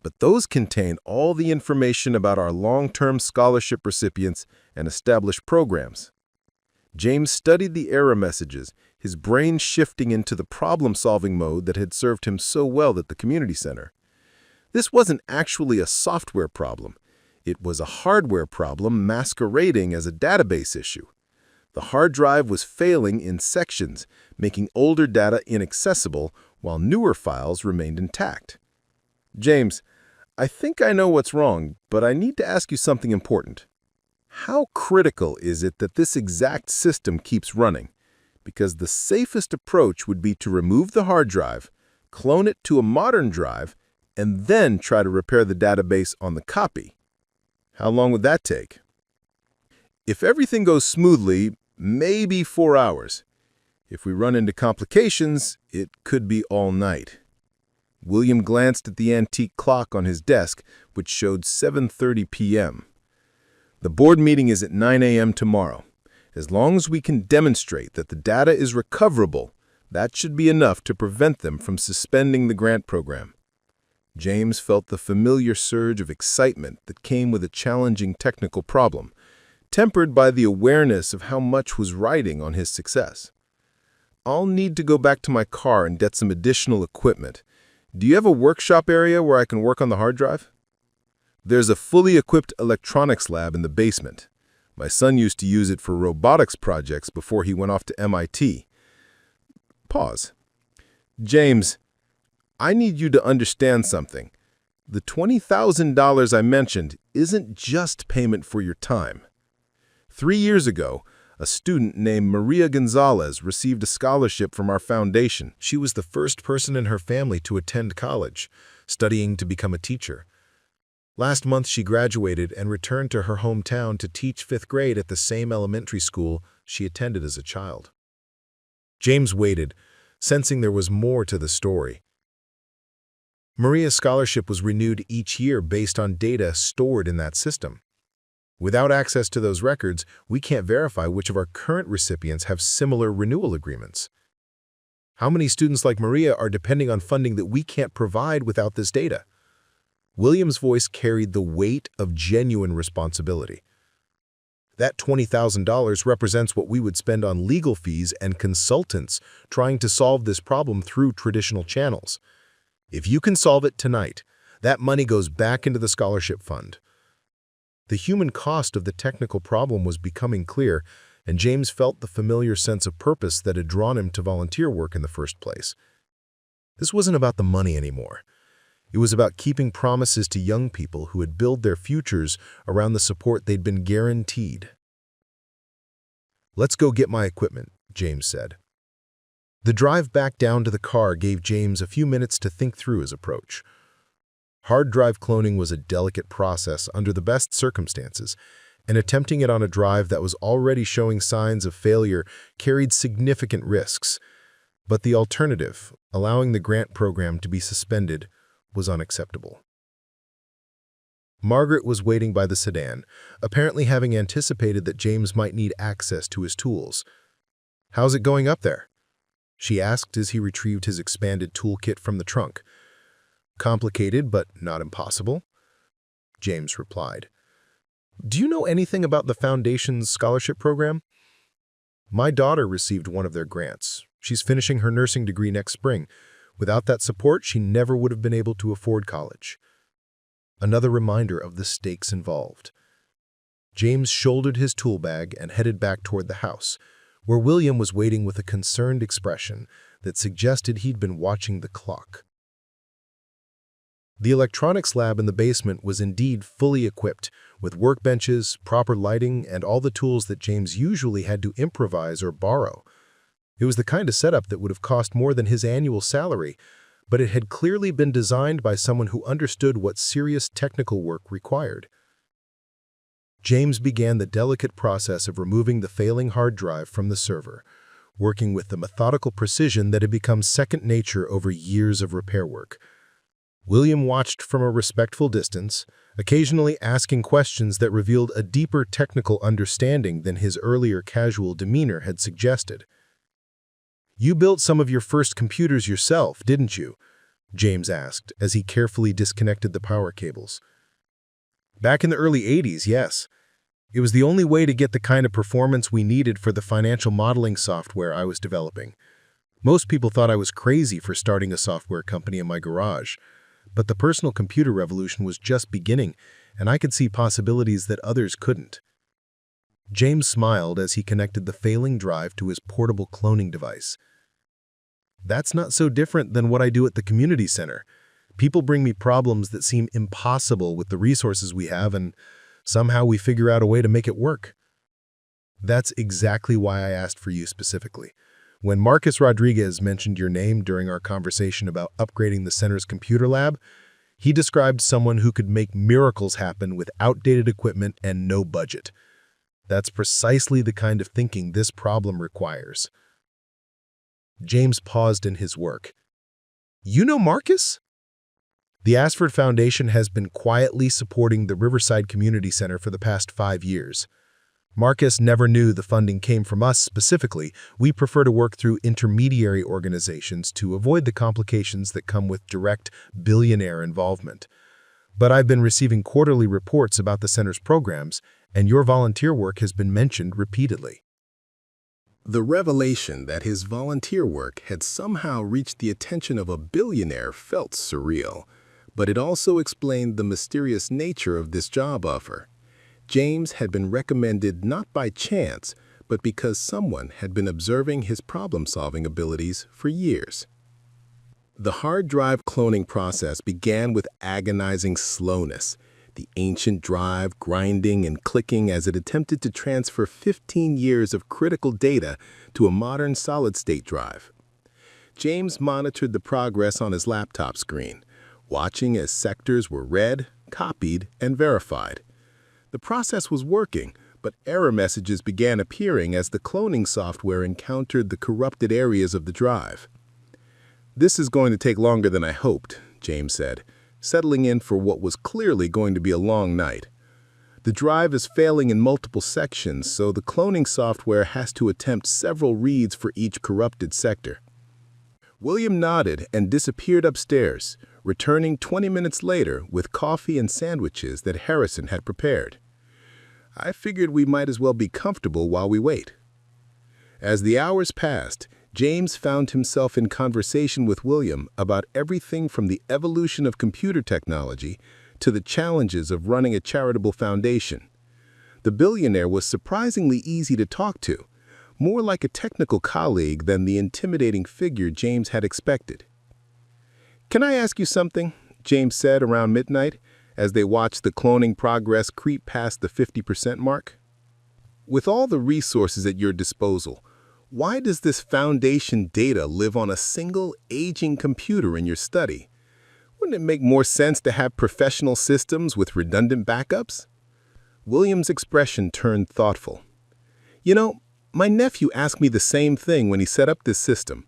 but those contain all the information about our long-term scholarship recipients and established programs. James studied the error messages, his brain shifting into the problem-solving mode that had served him so well at the community center. This wasn't actually a software problem. It was a hardware problem masquerading as a database issue. The hard drive was failing in sections, making older data inaccessible while newer files remained intact. James, I think I know what's wrong, but I need to ask you something important. How critical is it that this exact system keeps running? Because the safest approach would be to remove the hard drive, clone it to a modern drive, and then try to repair the database on the copy. How long would that take? If everything goes smoothly, maybe 4 hours. If we run into complications, it could be all night. William glanced at the antique clock on his desk, which showed 7:30 p.m. The board meeting is at 9 a.m. tomorrow. As long as we can demonstrate that the data is recoverable, that should be enough to prevent them from suspending the grant program. James felt the familiar surge of excitement that came with a challenging technical problem, tempered by the awareness of how much was riding on his success. I'll need to go back to my car and get some additional equipment. Do you have a workshop area where I can work on the hard drive? There's a fully equipped electronics lab in the basement. My son used to use it for robotics projects before he went off to MIT. Pause. James, I need you to understand something. The $20,000 I mentioned isn't just payment for your time. 3 years ago, a student named Maria Gonzalez received a scholarship from our foundation. She was the first person in her family to attend college, studying to become a teacher. Last month, she graduated and returned to her hometown to teach 5th grade at the same elementary school she attended as a child. James waited, sensing there was more to the story. Maria's scholarship was renewed each year based on data stored in that system. Without access to those records, we can't verify which of our current recipients have similar renewal agreements. How many students like Maria are depending on funding that we can't provide without this data? William's voice carried the weight of genuine responsibility. That $20,000 represents what we would spend on legal fees and consultants trying to solve this problem through traditional channels. If you can solve it tonight, that money goes back into the scholarship fund. The human cost of the technical problem was becoming clear, and James felt the familiar sense of purpose that had drawn him to volunteer work in the first place. This wasn't about the money anymore. It was about keeping promises to young people who had built their futures around the support they'd been guaranteed. "Let's go get my equipment," James said. The drive back down to the car gave James a few minutes to think through his approach. Hard drive cloning was a delicate process under the best circumstances, and attempting it on a drive that was already showing signs of failure carried significant risks. But the alternative, allowing the grant program to be suspended, was unacceptable. Margaret was waiting by the sedan, apparently having anticipated that James might need access to his tools. "How's it going up there?" she asked as he retrieved his expanded toolkit from the trunk. Complicated, but not impossible, James replied. Do you know anything about the Foundation's scholarship program? My daughter received one of their grants. She's finishing her nursing degree next spring. Without that support, she never would have been able to afford college. Another reminder of the stakes involved. James shouldered his tool bag and headed back toward the house, where William was waiting with a concerned expression that suggested he'd been watching the clock. The electronics lab in the basement was indeed fully equipped, with workbenches, proper lighting, and all the tools that James usually had to improvise or borrow. It was the kind of setup that would have cost more than his annual salary, but it had clearly been designed by someone who understood what serious technical work required. James began the delicate process of removing the failing hard drive from the server, working with the methodical precision that had become second nature over years of repair work. William watched from a respectful distance, occasionally asking questions that revealed a deeper technical understanding than his earlier casual demeanor had suggested. You built some of your first computers yourself, didn't you? James asked as he carefully disconnected the power cables. Back in the early 80s, yes. It was the only way to get the kind of performance we needed for the financial modeling software I was developing. Most people thought I was crazy for starting a software company in my garage. But the personal computer revolution was just beginning, and I could see possibilities that others couldn't. James smiled as he connected the failing drive to his portable cloning device. That's not so different than what I do at the community center. People bring me problems that seem impossible with the resources we have, and somehow we figure out a way to make it work. That's exactly why I asked for you specifically. When Marcus Rodriguez mentioned your name during our conversation about upgrading the center's computer lab, he described someone who could make miracles happen with outdated equipment and no budget. That's precisely the kind of thinking this problem requires. James paused in his work. You know Marcus? The Ashford Foundation has been quietly supporting the Riverside Community Center for the past 5 years. Marcus never knew the funding came from us specifically. We prefer to work through intermediary organizations to avoid the complications that come with direct billionaire involvement. But I've been receiving quarterly reports about the center's programs, and your volunteer work has been mentioned repeatedly. The revelation that his volunteer work had somehow reached the attention of a billionaire felt surreal, but it also explained the mysterious nature of this job offer. James had been recommended not by chance, but because someone had been observing his problem-solving abilities for years. The hard drive cloning process began with agonizing slowness, the ancient drive grinding and clicking as it attempted to transfer 15 years of critical data to a modern solid-state drive. James monitored the progress on his laptop screen, watching as sectors were read, copied, and verified. The process was working, but error messages began appearing as the cloning software encountered the corrupted areas of the drive. This is going to take longer than I hoped, James said, settling in for what was clearly going to be a long night. The drive is failing in multiple sections, so the cloning software has to attempt several reads for each corrupted sector. William nodded and disappeared upstairs, returning 20 minutes later with coffee and sandwiches that Harrison had prepared. I figured we might as well be comfortable while we wait. As the hours passed, James found himself in conversation with William about everything from the evolution of computer technology to the challenges of running a charitable foundation. The billionaire was surprisingly easy to talk to, more like a technical colleague than the intimidating figure James had expected. "Can I ask you something?" James said around midnight, as they watched the cloning progress creep past the 50% mark. "With all the resources at your disposal, why does this foundation data live on a single aging computer in your study? Wouldn't it make more sense to have professional systems with redundant backups?" William's expression turned thoughtful. "You know, my nephew asked me the same thing when he set up this system.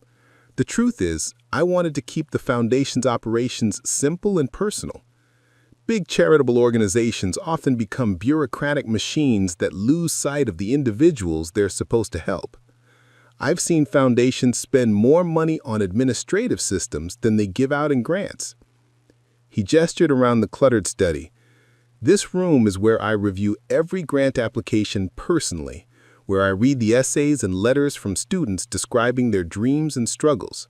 The truth is, I wanted to keep the foundation's operations simple and personal. Big charitable organizations often become bureaucratic machines that lose sight of the individuals they're supposed to help. I've seen foundations spend more money on administrative systems than they give out in grants. He gestured around the cluttered study. "This room is where I review every grant application personally, where I read the essays and letters from students describing their dreams and struggles.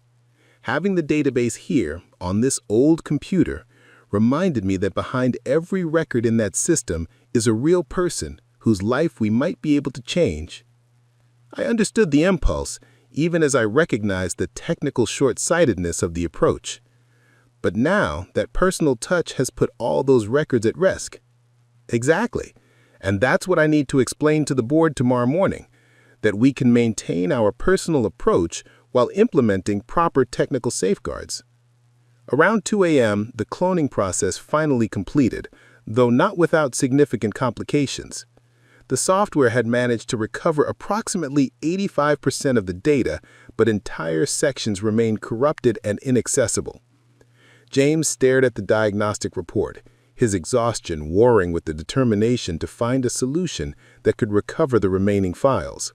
Having the database here, on this old computer, reminded me that behind every record in that system is a real person whose life we might be able to change." I understood the impulse, even as I recognized the technical short-sightedness of the approach. But now, that personal touch has put all those records at risk. Exactly. And that's what I need to explain to the board tomorrow morning, that we can maintain our personal approach while implementing proper technical safeguards. Around 2 a.m., the cloning process finally completed, though not without significant complications. The software had managed to recover approximately 85% of the data, but entire sections remained corrupted and inaccessible. James stared at the diagnostic report, his exhaustion warring with the determination to find a solution that could recover the remaining files.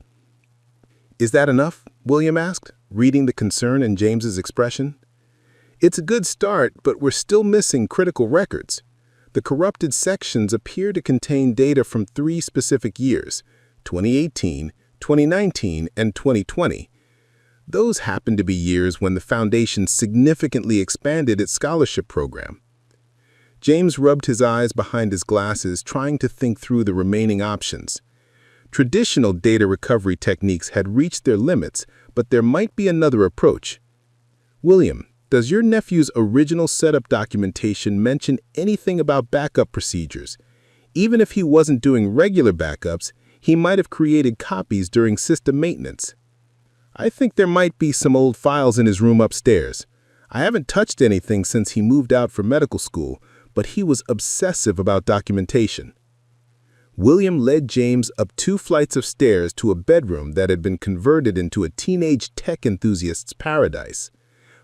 "Is that enough?" William asked, reading the concern in James's expression. "It's a good start, but we're still missing critical records. The corrupted sections appear to contain data from 3 specific years, 2018, 2019, and 2020. Those happen to be years when the Foundation significantly expanded its scholarship program." James rubbed his eyes behind his glasses, trying to think through the remaining options. Traditional data recovery techniques had reached their limits, but there might be another approach. "William, does your nephew's original setup documentation mention anything about backup procedures? Even if he wasn't doing regular backups, he might have created copies during system maintenance." "I think there might be some old files in his room upstairs. I haven't touched anything since he moved out for medical school, but he was obsessive about documentation." William led James up 2 flights of stairs to a bedroom that had been converted into a teenage tech enthusiast's paradise.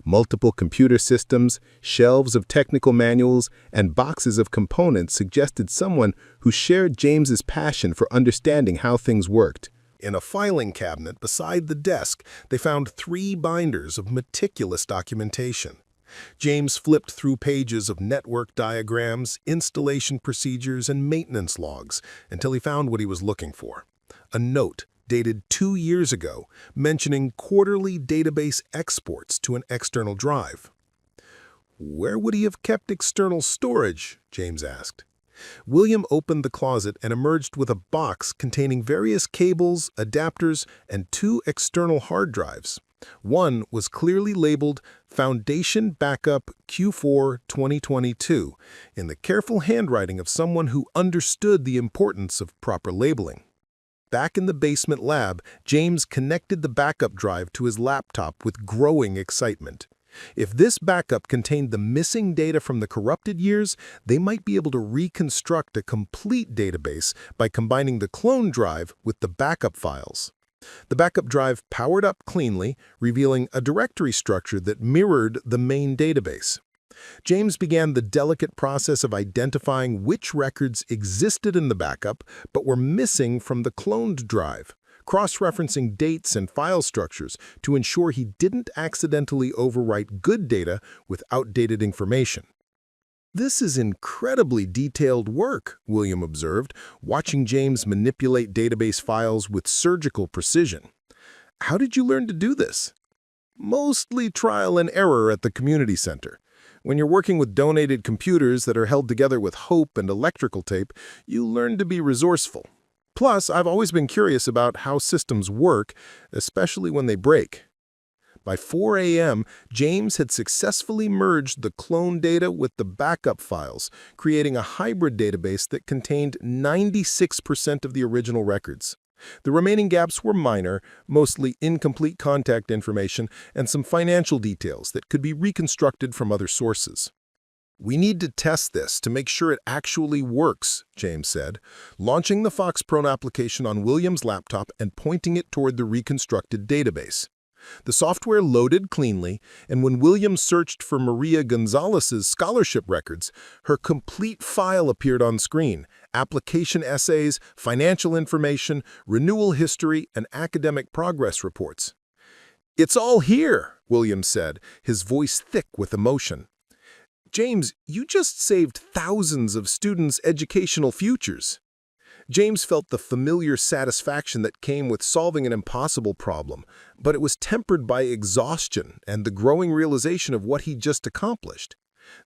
Multiple computer systems, shelves of technical manuals, and boxes of components suggested someone who shared James's passion for understanding how things worked. In a filing cabinet beside the desk, they found 3 binders of meticulous documentation. James flipped through pages of network diagrams, installation procedures, and maintenance logs until he found what he was looking for. A note dated 2 years ago mentioning quarterly database exports to an external drive. "Where would he have kept external storage?" James asked. William opened the closet and emerged with a box containing various cables, adapters, and 2 external hard drives. One was clearly labeled Foundation Backup Q4 2022 in the careful handwriting of someone who understood the importance of proper labeling. Back in the basement lab, James connected the backup drive to his laptop with growing excitement. If this backup contained the missing data from the corrupted years, they might be able to reconstruct a complete database by combining the clone drive with the backup files. The backup drive powered up cleanly, revealing a directory structure that mirrored the main database. James began the delicate process of identifying which records existed in the backup but were missing from the cloned drive, cross-referencing dates and file structures to ensure he didn't accidentally overwrite good data with outdated information. "This is incredibly detailed work," William observed, watching James manipulate database files with surgical precision. "How did you learn to do this?" "Mostly trial and error at the community center. When you're working with donated computers that are held together with hope and electrical tape, you learn to be resourceful. Plus, I've always been curious about how systems work, especially when they break." By 4 a.m., James had successfully merged the clone data with the backup files, creating a hybrid database that contained 96% of the original records. The remaining gaps were minor, mostly incomplete contact information and some financial details that could be reconstructed from other sources. "We need to test this to make sure it actually works," James said, launching the FoxProne application on William's laptop and pointing it toward the reconstructed database. The software loaded cleanly, and when William searched for Maria Gonzalez's scholarship records, her complete file appeared on screen: application essays, financial information, renewal history, and academic progress reports. "It's all here," William said, his voice thick with emotion. James, you just saved thousands of students' educational futures. James felt the familiar satisfaction that came with solving an impossible problem, but it was tempered by exhaustion and the growing realization of what he'd just accomplished.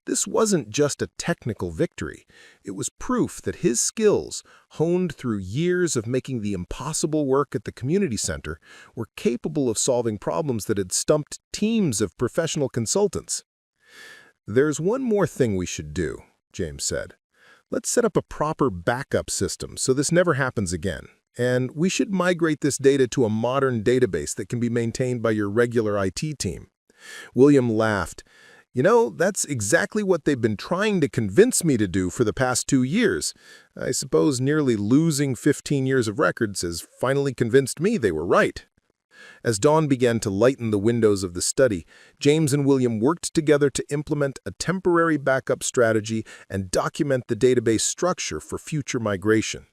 This wasn't just a technical victory. It was proof that his skills, honed through years of making the impossible work at the community center, were capable of solving problems that had stumped teams of professional consultants. "There's one more thing we should do," James said. "Let's set up a proper backup system so this never happens again. And we should migrate this data to a modern database that can be maintained by your regular IT team." William laughed. "You know, that's exactly what they've been trying to convince me to do for the past 2 years. I suppose nearly losing 15 years of records has finally convinced me they were right." As dawn began to lighten the windows of the study, James and William worked together to implement a temporary backup strategy and document the database structure for future migration.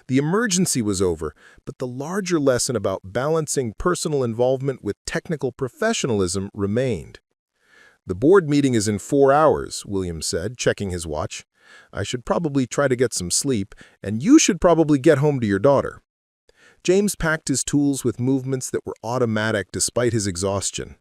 The emergency was over, but the larger lesson about balancing personal involvement with technical professionalism remained. "The board meeting is in 4 hours, William said, checking his watch. "I should probably try to get some sleep, and you should probably get home to your daughter." James packed his tools with movements that were automatic despite his exhaustion.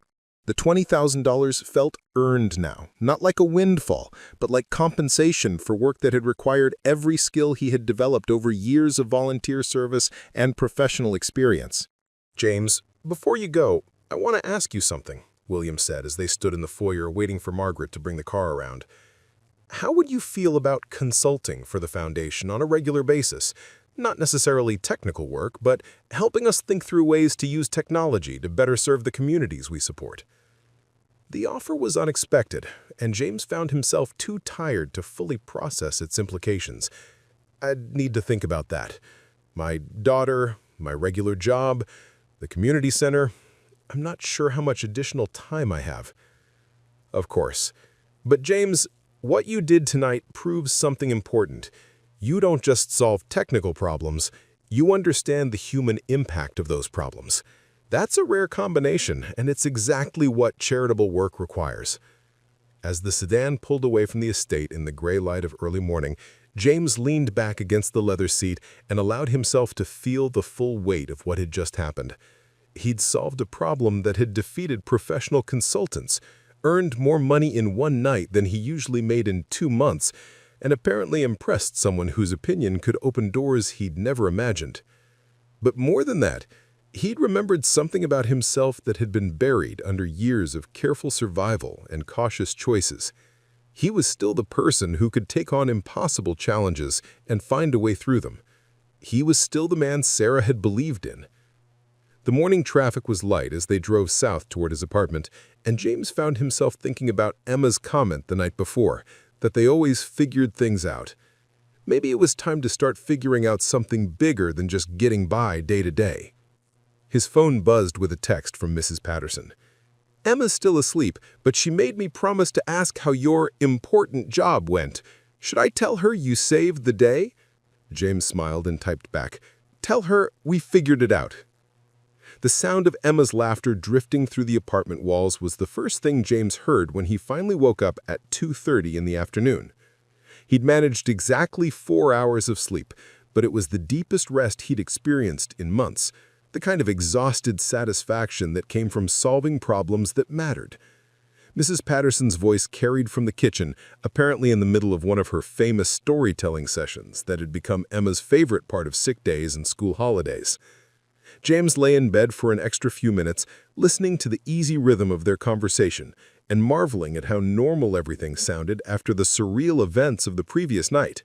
The $20,000 felt earned now, not like a windfall, but like compensation for work that had required every skill he had developed over years of volunteer service and professional experience. "James, before you go, I want to ask you something," William said as they stood in the foyer waiting for Margaret to bring the car around. "How would you feel about consulting for the Foundation on a regular basis? Not necessarily technical work, but helping us think through ways to use technology to better serve the communities we support." The offer was unexpected, and James found himself too tired to fully process its implications. "I'd need to think about that. My daughter, my regular job, the community center. I'm not sure how much additional time I have." "Of course. But James, what you did tonight proves something important. You don't just solve technical problems, you understand the human impact of those problems. That's a rare combination, and it's exactly what charitable work requires." As the sedan pulled away from the estate in the gray light of early morning, James leaned back against the leather seat and allowed himself to feel the full weight of what had just happened. He'd solved a problem that had defeated professional consultants, earned more money in one night than he usually made in 2 months, and apparently impressed someone whose opinion could open doors he'd never imagined. But more than that, he'd remembered something about himself that had been buried under years of careful survival and cautious choices. He was still the person who could take on impossible challenges and find a way through them. He was still the man Sarah had believed in. The morning traffic was light as they drove south toward his apartment, and James found himself thinking about Emma's comment the night before, that they always figured things out. Maybe it was time to start figuring out something bigger than just getting by day to day. His phone buzzed with a text from Mrs. Patterson. "Emma's still asleep, but she made me promise to ask how your important job went. Should I tell her you saved the day?" James smiled and typed back, "Tell her we figured it out." The sound of Emma's laughter drifting through the apartment walls was the first thing James heard when he finally woke up at 2:30 in the afternoon. He'd managed exactly 4 hours of sleep, but it was the deepest rest he'd experienced in months, the kind of exhausted satisfaction that came from solving problems that mattered. Mrs. Patterson's voice carried from the kitchen, apparently in the middle of one of her famous storytelling sessions that had become Emma's favorite part of sick days and school holidays. James lay in bed for an extra few minutes, listening to the easy rhythm of their conversation and marveling at how normal everything sounded after the surreal events of the previous night.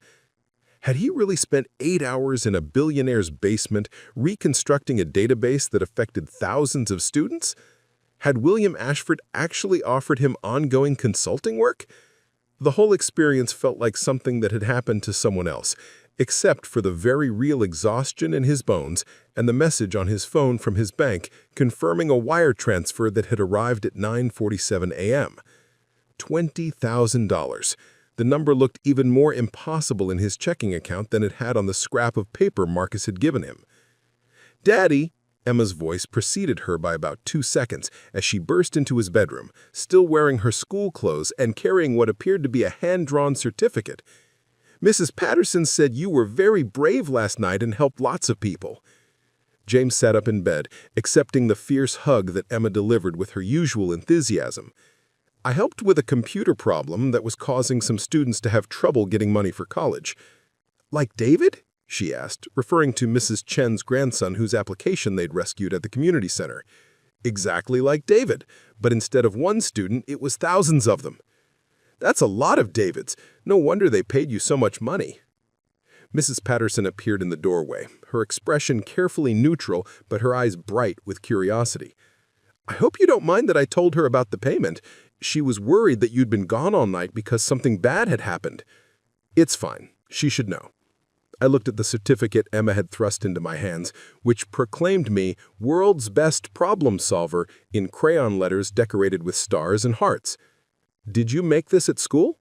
Had he really spent 8 hours in a billionaire's basement reconstructing a database that affected thousands of students? Had William Ashford actually offered him ongoing consulting work? The whole experience felt like something that had happened to someone else, except for the very real exhaustion in his bones and the message on his phone from his bank confirming a wire transfer that had arrived at 9:47 a.m. $20,000. The number looked even more impossible in his checking account than it had on the scrap of paper Marcus had given him. "Daddy," Emma's voice preceded her by about 2 seconds as she burst into his bedroom, still wearing her school clothes and carrying what appeared to be a hand-drawn certificate. "Mrs. Patterson said you were very brave last night and helped lots of people." James sat up in bed, accepting the fierce hug that Emma delivered with her usual enthusiasm. "I helped with a computer problem that was causing some students to have trouble getting money for college." "Like David?" she asked, referring to Mrs. Chen's grandson whose application they'd rescued at the community center. "Exactly like David, but instead of one student, it was thousands of them." "That's a lot of Davids. No wonder they paid you so much money." Mrs. Patterson appeared in the doorway, her expression carefully neutral but her eyes bright with curiosity. "I hope you don't mind that I told her about the payment. She was worried that you'd been gone all night because something bad had happened." "It's fine. She should know." I looked at the certificate Emma had thrust into my hands, which proclaimed me world's best problem solver in crayon letters decorated with stars and hearts. "Did you make this at school?"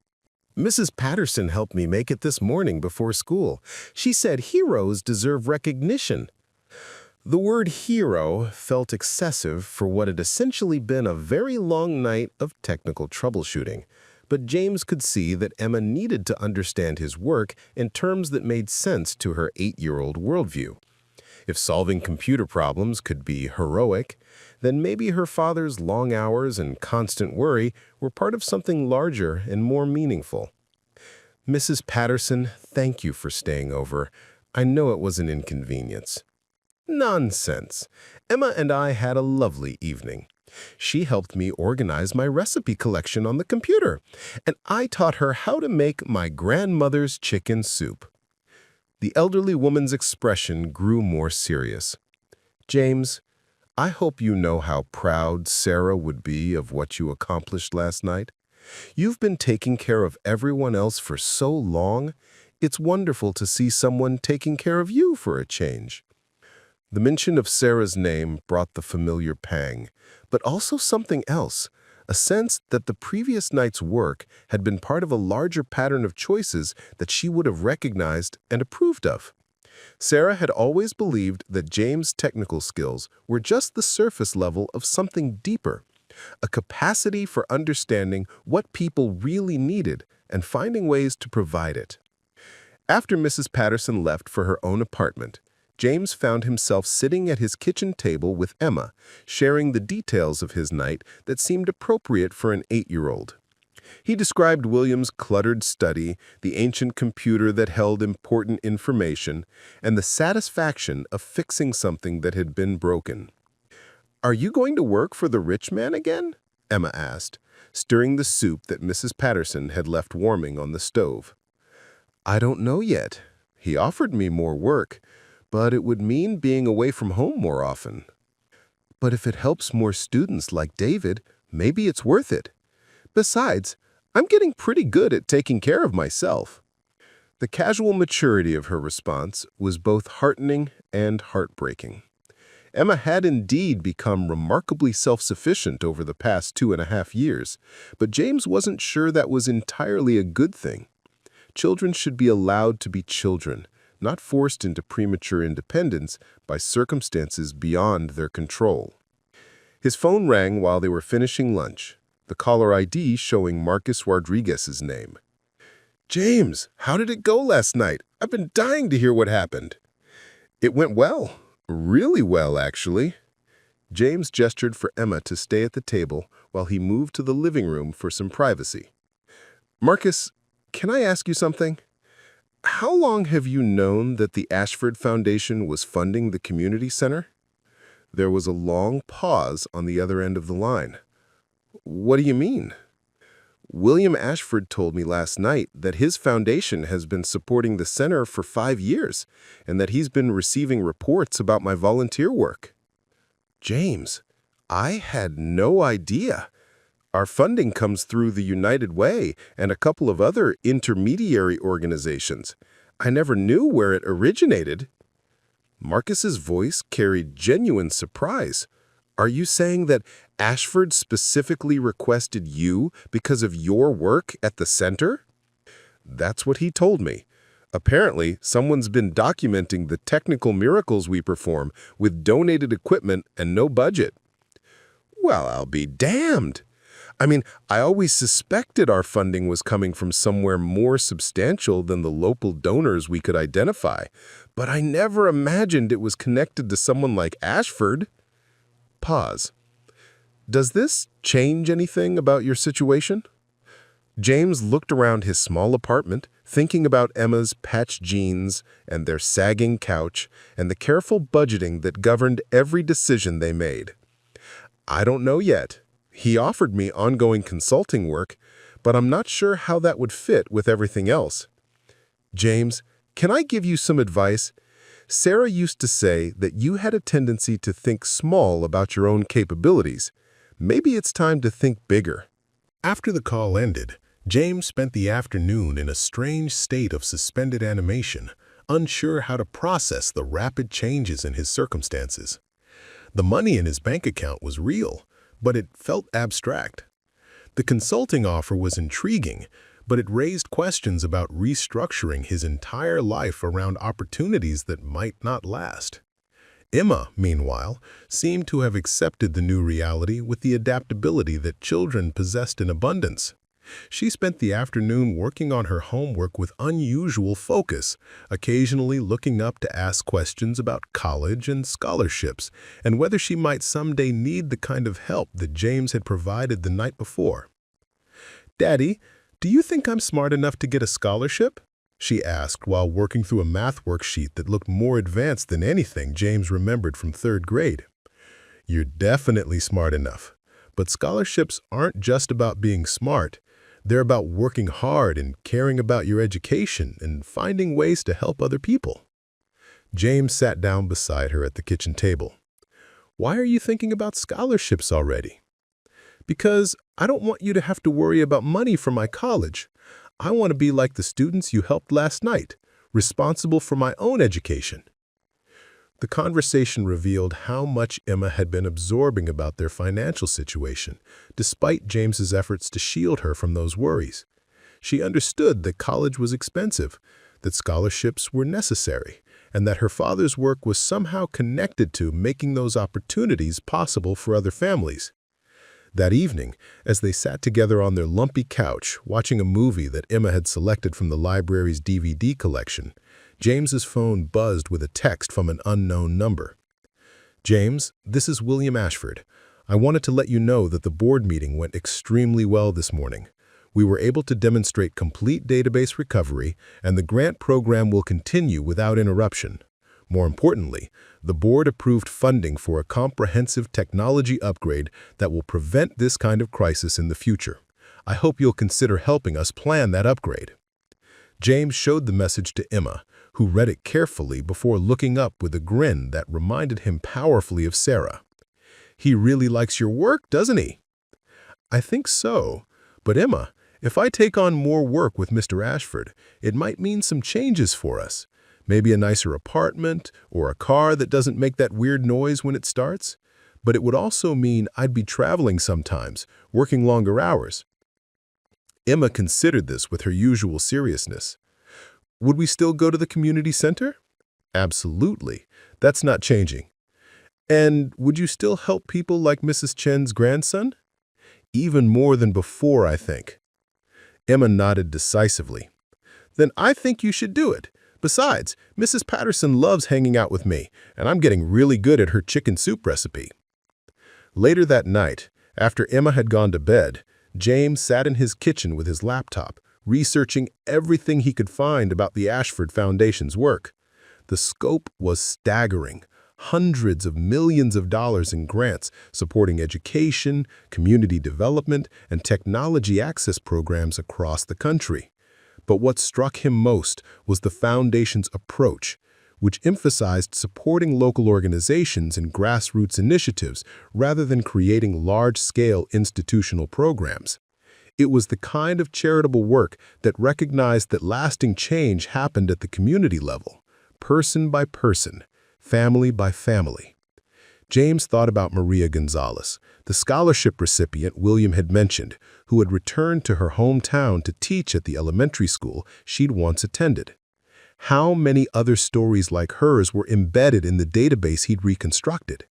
Mrs. Patterson helped me make it this morning before school. She said heroes deserve recognition. The word hero felt excessive for what had essentially been a very long night of technical troubleshooting. But James could see that Emma needed to understand his work in terms that made sense to her 8-year-old worldview. If solving computer problems could be heroic, then maybe her father's long hours and constant worry were part of something larger and more meaningful. "Mrs. Patterson, thank you for staying over. I know it was an inconvenience." "Nonsense. Emma and I had a lovely evening. She helped me organize my recipe collection on the computer, and I taught her how to make my grandmother's chicken soup." The elderly woman's expression grew more serious. "James, I hope you know how proud Sarah would be of what you accomplished last night. You've been taking care of everyone else for so long. It's wonderful to see someone taking care of you for a change." The mention of Sarah's name brought the familiar pang, but also something else, a sense that the previous night's work had been part of a larger pattern of choices that she would have recognized and approved of. Sarah had always believed that James' technical skills were just the surface level of something deeper, a capacity for understanding what people really needed and finding ways to provide it. After Mrs. Patterson left for her own apartment, James found himself sitting at his kitchen table with Emma, sharing the details of his night that seemed appropriate for an 8-year-old. He described William's cluttered study, the ancient computer that held important information, and the satisfaction of fixing something that had been broken. "Are you going to work for the rich man again?" Emma asked, stirring the soup that Mrs. Patterson had left warming on the stove. "I don't know yet. He offered me more work, but it would mean being away from home more often." "But if it helps more students like David, maybe it's worth it. Besides, I'm getting pretty good at taking care of myself." The casual maturity of her response was both heartening and heartbreaking. Emma had indeed become remarkably self-sufficient over the past 2.5 years, but James wasn't sure that was entirely a good thing. Children should be allowed to be children, not forced into premature independence by circumstances beyond their control. His phone rang while they were finishing lunch, the caller ID showing Marcus Rodriguez's name. "James, how did it go last night? I've been dying to hear what happened." "It went well. Really well, actually." James gestured for Emma to stay at the table while he moved to the living room for some privacy. "Marcus, can I ask you something? How long have you known that the Ashford Foundation was funding the community center?" There was a long pause on the other end of the line. "What do you mean?" "William Ashford told me last night that his foundation has been supporting the center for 5 years and that he's been receiving reports about my volunteer work." "James, I had no idea. Our funding comes through the United Way and a couple of other intermediary organizations. I never knew where it originated." Marcus's voice carried genuine surprise. "Are you saying that Ashford specifically requested you because of your work at the center?" "That's what he told me. Apparently, someone's been documenting the technical miracles we perform with donated equipment and no budget. Well, I'll be damned. I mean, I always suspected our funding was coming from somewhere more substantial than the local donors we could identify, but I never imagined it was connected to someone like Ashford. Pause. Does this change anything about your situation? James looked around his small apartment, thinking about Emma's patched jeans and their sagging couch and the careful budgeting that governed every decision they made. I don't know yet. He offered me ongoing consulting work, but I'm not sure how that would fit with everything else. James, can I give you some advice? Sarah used to say that you had a tendency to think small about your own capabilities. Maybe it's time to think bigger. After the call ended, James spent the afternoon in a strange state of suspended animation, unsure how to process the rapid changes in his circumstances. The money in his bank account was real, but it felt abstract. The consulting offer was intriguing, but it raised questions about restructuring his entire life around opportunities that might not last. Emma, meanwhile, seemed to have accepted the new reality with the adaptability that children possessed in abundance. She spent the afternoon working on her homework with unusual focus, occasionally looking up to ask questions about college and scholarships and whether she might someday need the kind of help that James had provided the night before. "Daddy, do you think I'm smart enough to get a scholarship?" she asked while working through a math worksheet that looked more advanced than anything James remembered from third grade. "You're definitely smart enough, but scholarships aren't just about being smart. They're about working hard and caring about your education and finding ways to help other people." James sat down beside her at the kitchen table. "Why are you thinking about scholarships already?" "Because I don't want you to have to worry about money for my college. I want to be like the students you helped last night, responsible for my own education." The conversation revealed how much Emma had been absorbing about their financial situation, despite James's efforts to shield her from those worries. She understood that college was expensive, that scholarships were necessary, and that her father's work was somehow connected to making those opportunities possible for other families. That evening, as they sat together on their lumpy couch, watching a movie that Emma had selected from the library's DVD collection, James's phone buzzed with a text from an unknown number. "James, this is William Ashford. I wanted to let you know that the board meeting went extremely well this morning. We were able to demonstrate complete database recovery, and the grant program will continue without interruption. More importantly, the board approved funding for a comprehensive technology upgrade that will prevent this kind of crisis in the future. I hope you'll consider helping us plan that upgrade." James showed the message to Emma, who read it carefully before looking up with a grin that reminded him powerfully of Sarah. "He really likes your work, doesn't he?" "I think so. But Emma, if I take on more work with Mr. Ashford, it might mean some changes for us. Maybe a nicer apartment or a car that doesn't make that weird noise when it starts. But it would also mean I'd be traveling sometimes, working longer hours." Emma considered this with her usual seriousness. "Would we still go to the community center?" "Absolutely. That's not changing." "And would you still help people like Mrs. Chen's grandson?" "Even more than before, I think." Emma nodded decisively. "Then I think you should do it. Besides, Mrs. Patterson loves hanging out with me, and I'm getting really good at her chicken soup recipe." Later that night, after Emma had gone to bed, James sat in his kitchen with his laptop, researching everything he could find about the Ashford Foundation's work. The scope was staggering. Hundreds of millions of dollars in grants supporting education, community development, and technology access programs across the country. But what struck him most was the foundation's approach, which emphasized supporting local organizations and grassroots initiatives rather than creating large-scale institutional programs. It was the kind of charitable work that recognized that lasting change happened at the community level, person by person, family by family. James thought about Maria Gonzalez, the scholarship recipient William had mentioned, who had returned to her hometown to teach at the elementary school she'd once attended. How many other stories like hers were embedded in the database he'd reconstructed?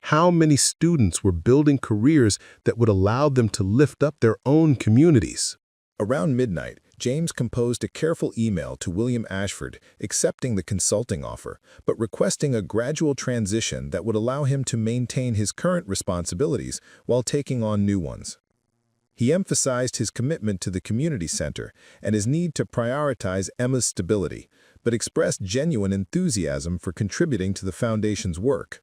How many students were building careers that would allow them to lift up their own communities? Around midnight, James composed a careful email to William Ashford accepting the consulting offer, but requesting a gradual transition that would allow him to maintain his current responsibilities while taking on new ones. He emphasized his commitment to the community center and his need to prioritize Emma's stability, but expressed genuine enthusiasm for contributing to the foundation's work.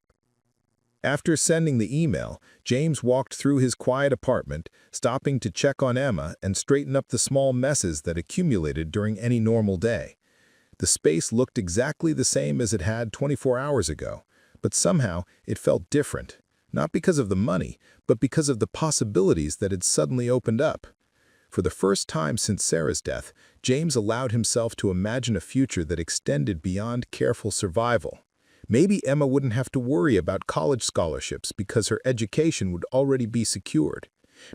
After sending the email, James walked through his quiet apartment, stopping to check on Emma and straighten up the small messes that accumulated during any normal day. The space looked exactly the same as it had 24 hours ago, but somehow it felt different, not because of the money, but because of the possibilities that had suddenly opened up. For the first time since Sarah's death, James allowed himself to imagine a future that extended beyond careful survival. Maybe Emma wouldn't have to worry about college scholarships because her education would already be secured.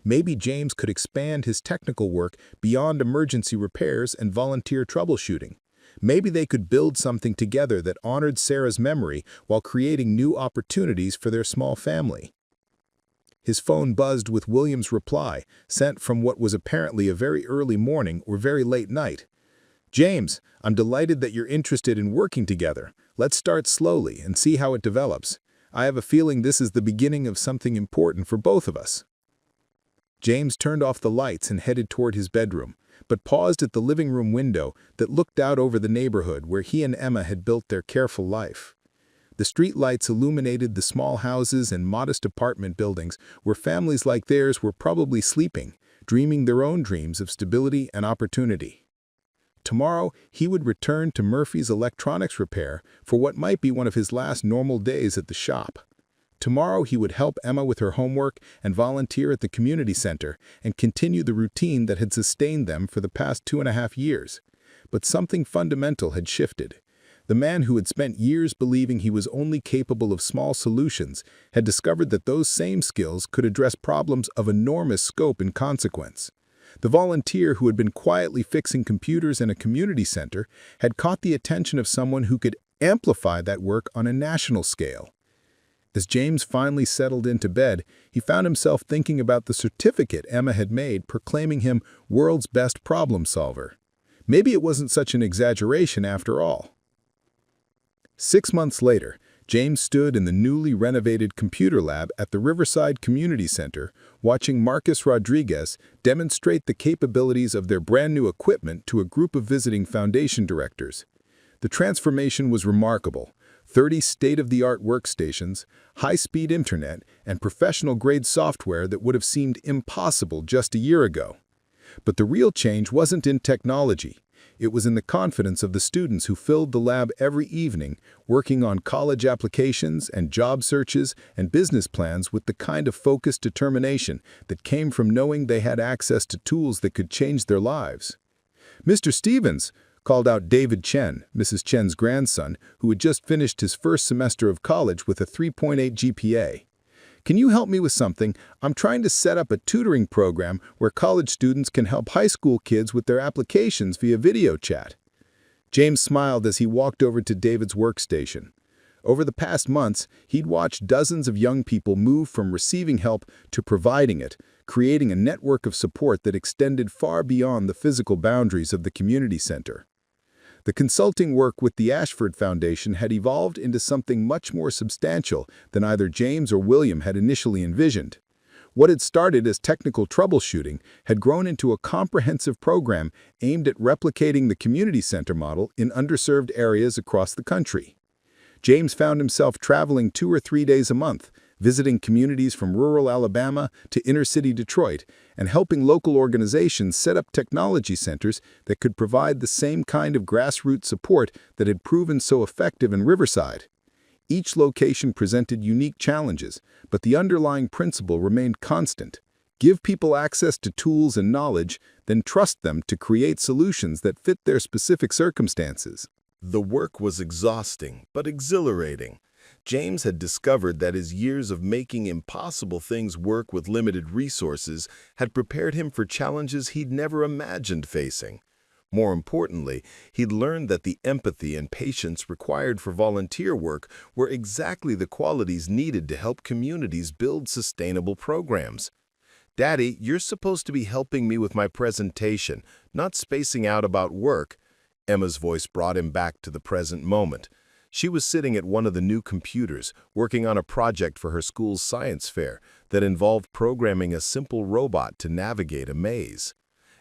Maybe James could expand his technical work beyond emergency repairs and volunteer troubleshooting. Maybe they could build something together that honored Sarah's memory while creating new opportunities for their small family. His phone buzzed with William's reply, sent from what was apparently a very early morning or very late night. "James, I'm delighted that you're interested in working together. Let's start slowly and see how it develops. I have a feeling this is the beginning of something important for both of us." James turned off the lights and headed toward his bedroom, but paused at the living room window that looked out over the neighborhood where he and Emma had built their careful life. The street lights illuminated the small houses and modest apartment buildings where families like theirs were probably sleeping, dreaming their own dreams of stability and opportunity. Tomorrow, he would return to Murphy's electronics repair for what might be one of his last normal days at the shop. Tomorrow, he would help Emma with her homework and volunteer at the community center and continue the routine that had sustained them for the past 2.5 years. But something fundamental had shifted. The man who had spent years believing he was only capable of small solutions had discovered that those same skills could address problems of enormous scope and consequence. The volunteer who had been quietly fixing computers in a community center had caught the attention of someone who could amplify that work on a national scale. As James finally settled into bed, he found himself thinking about the certificate Emma had made proclaiming him world's best problem solver. Maybe it wasn't such an exaggeration after all. 6 months later, James stood in the newly renovated computer lab at the Riverside Community Center, watching Marcus Rodriguez demonstrate the capabilities of their brand new equipment to a group of visiting foundation directors. The transformation was remarkable. 30 state-of-the-art workstations, high-speed internet, and professional-grade software that would have seemed impossible just a year ago. But the real change wasn't in technology. It was in the confidence of the students who filled the lab every evening, working on college applications and job searches and business plans with the kind of focused determination that came from knowing they had access to tools that could change their lives. "Mr. Stevens," called out David Chen, Mrs. Chen's grandson, who had just finished his first semester of college with a 3.8 GPA. "Can you help me with something? I'm trying to set up a tutoring program where college students can help high school kids with their applications via video chat." James smiled as he walked over to David's workstation. Over the past months, he'd watched dozens of young people move from receiving help to providing it, creating a network of support that extended far beyond the physical boundaries of the community center. The consulting work with the Ashford Foundation had evolved into something much more substantial than either James or William had initially envisioned. What had started as technical troubleshooting had grown into a comprehensive program aimed at replicating the community center model in underserved areas across the country. James found himself traveling 2 or 3 days a month, visiting communities from rural Alabama to inner-city Detroit, and helping local organizations set up technology centers that could provide the same kind of grassroots support that had proven so effective in Riverside. Each location presented unique challenges, but the underlying principle remained constant. Give people access to tools and knowledge, then trust them to create solutions that fit their specific circumstances. The work was exhausting, but exhilarating. James had discovered that his years of making impossible things work with limited resources had prepared him for challenges he'd never imagined facing. More importantly, he'd learned that the empathy and patience required for volunteer work were exactly the qualities needed to help communities build sustainable programs. "Daddy, you're supposed to be helping me with my presentation, not spacing out about work." Emma's voice brought him back to the present moment. She was sitting at one of the new computers, working on a project for her school's science fair that involved programming a simple robot to navigate a maze.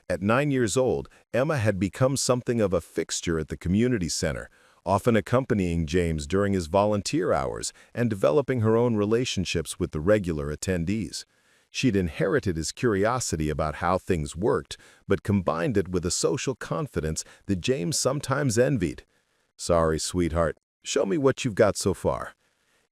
At 9 years old, Emma had become something of a fixture at the community center, often accompanying James during his volunteer hours and developing her own relationships with the regular attendees. She'd inherited his curiosity about how things worked, but combined it with a social confidence that James sometimes envied. "Sorry, sweetheart. Show me what you've got so far."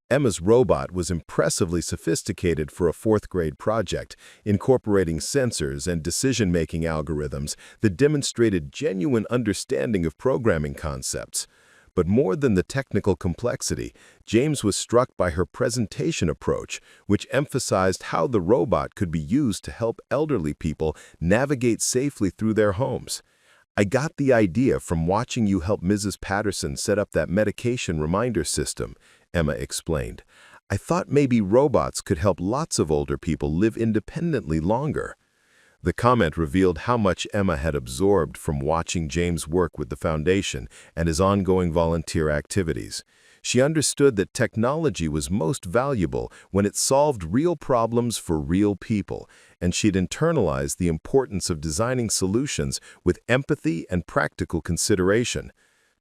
Emma's robot was impressively sophisticated for a fourth-grade project, incorporating sensors and decision-making algorithms that demonstrated genuine understanding of programming concepts. But more than the technical complexity, James was struck by her presentation approach, which emphasized how the robot could be used to help elderly people navigate safely through their homes. "I got the idea from watching you help Mrs. Patterson set up that medication reminder system," Emma explained. "I thought maybe robots could help lots of older people live independently longer." The comment revealed how much Emma had absorbed from watching James work with the foundation and his ongoing volunteer activities. She understood that technology was most valuable when it solved real problems for real people, and she'd internalized the importance of designing solutions with empathy and practical consideration.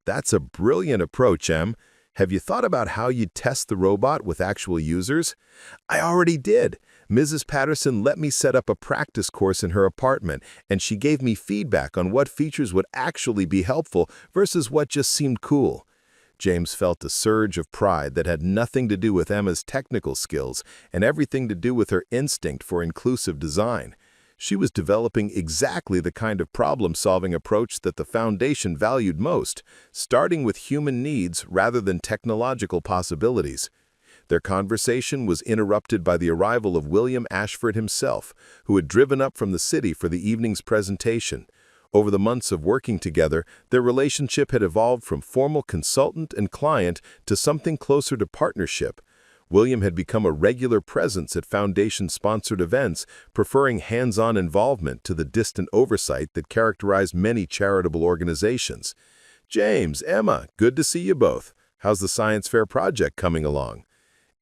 "That's a brilliant approach, Em. Have you thought about how you'd test the robot with actual users?" "I already did. Mrs. Patterson let me set up a practice course in her apartment, and she gave me feedback on what features would actually be helpful versus what just seemed cool." James felt a surge of pride that had nothing to do with Emma's technical skills and everything to do with her instinct for inclusive design. She was developing exactly the kind of problem-solving approach that the Foundation valued most, starting with human needs rather than technological possibilities. Their conversation was interrupted by the arrival of William Ashford himself, who had driven up from the city for the evening's presentation. Over the months of working together, their relationship had evolved from formal consultant and client to something closer to partnership. William had become a regular presence at Foundation-sponsored events, preferring hands-on involvement to the distant oversight that characterized many charitable organizations. "James, Emma, good to see you both. How's the science fair project coming along?"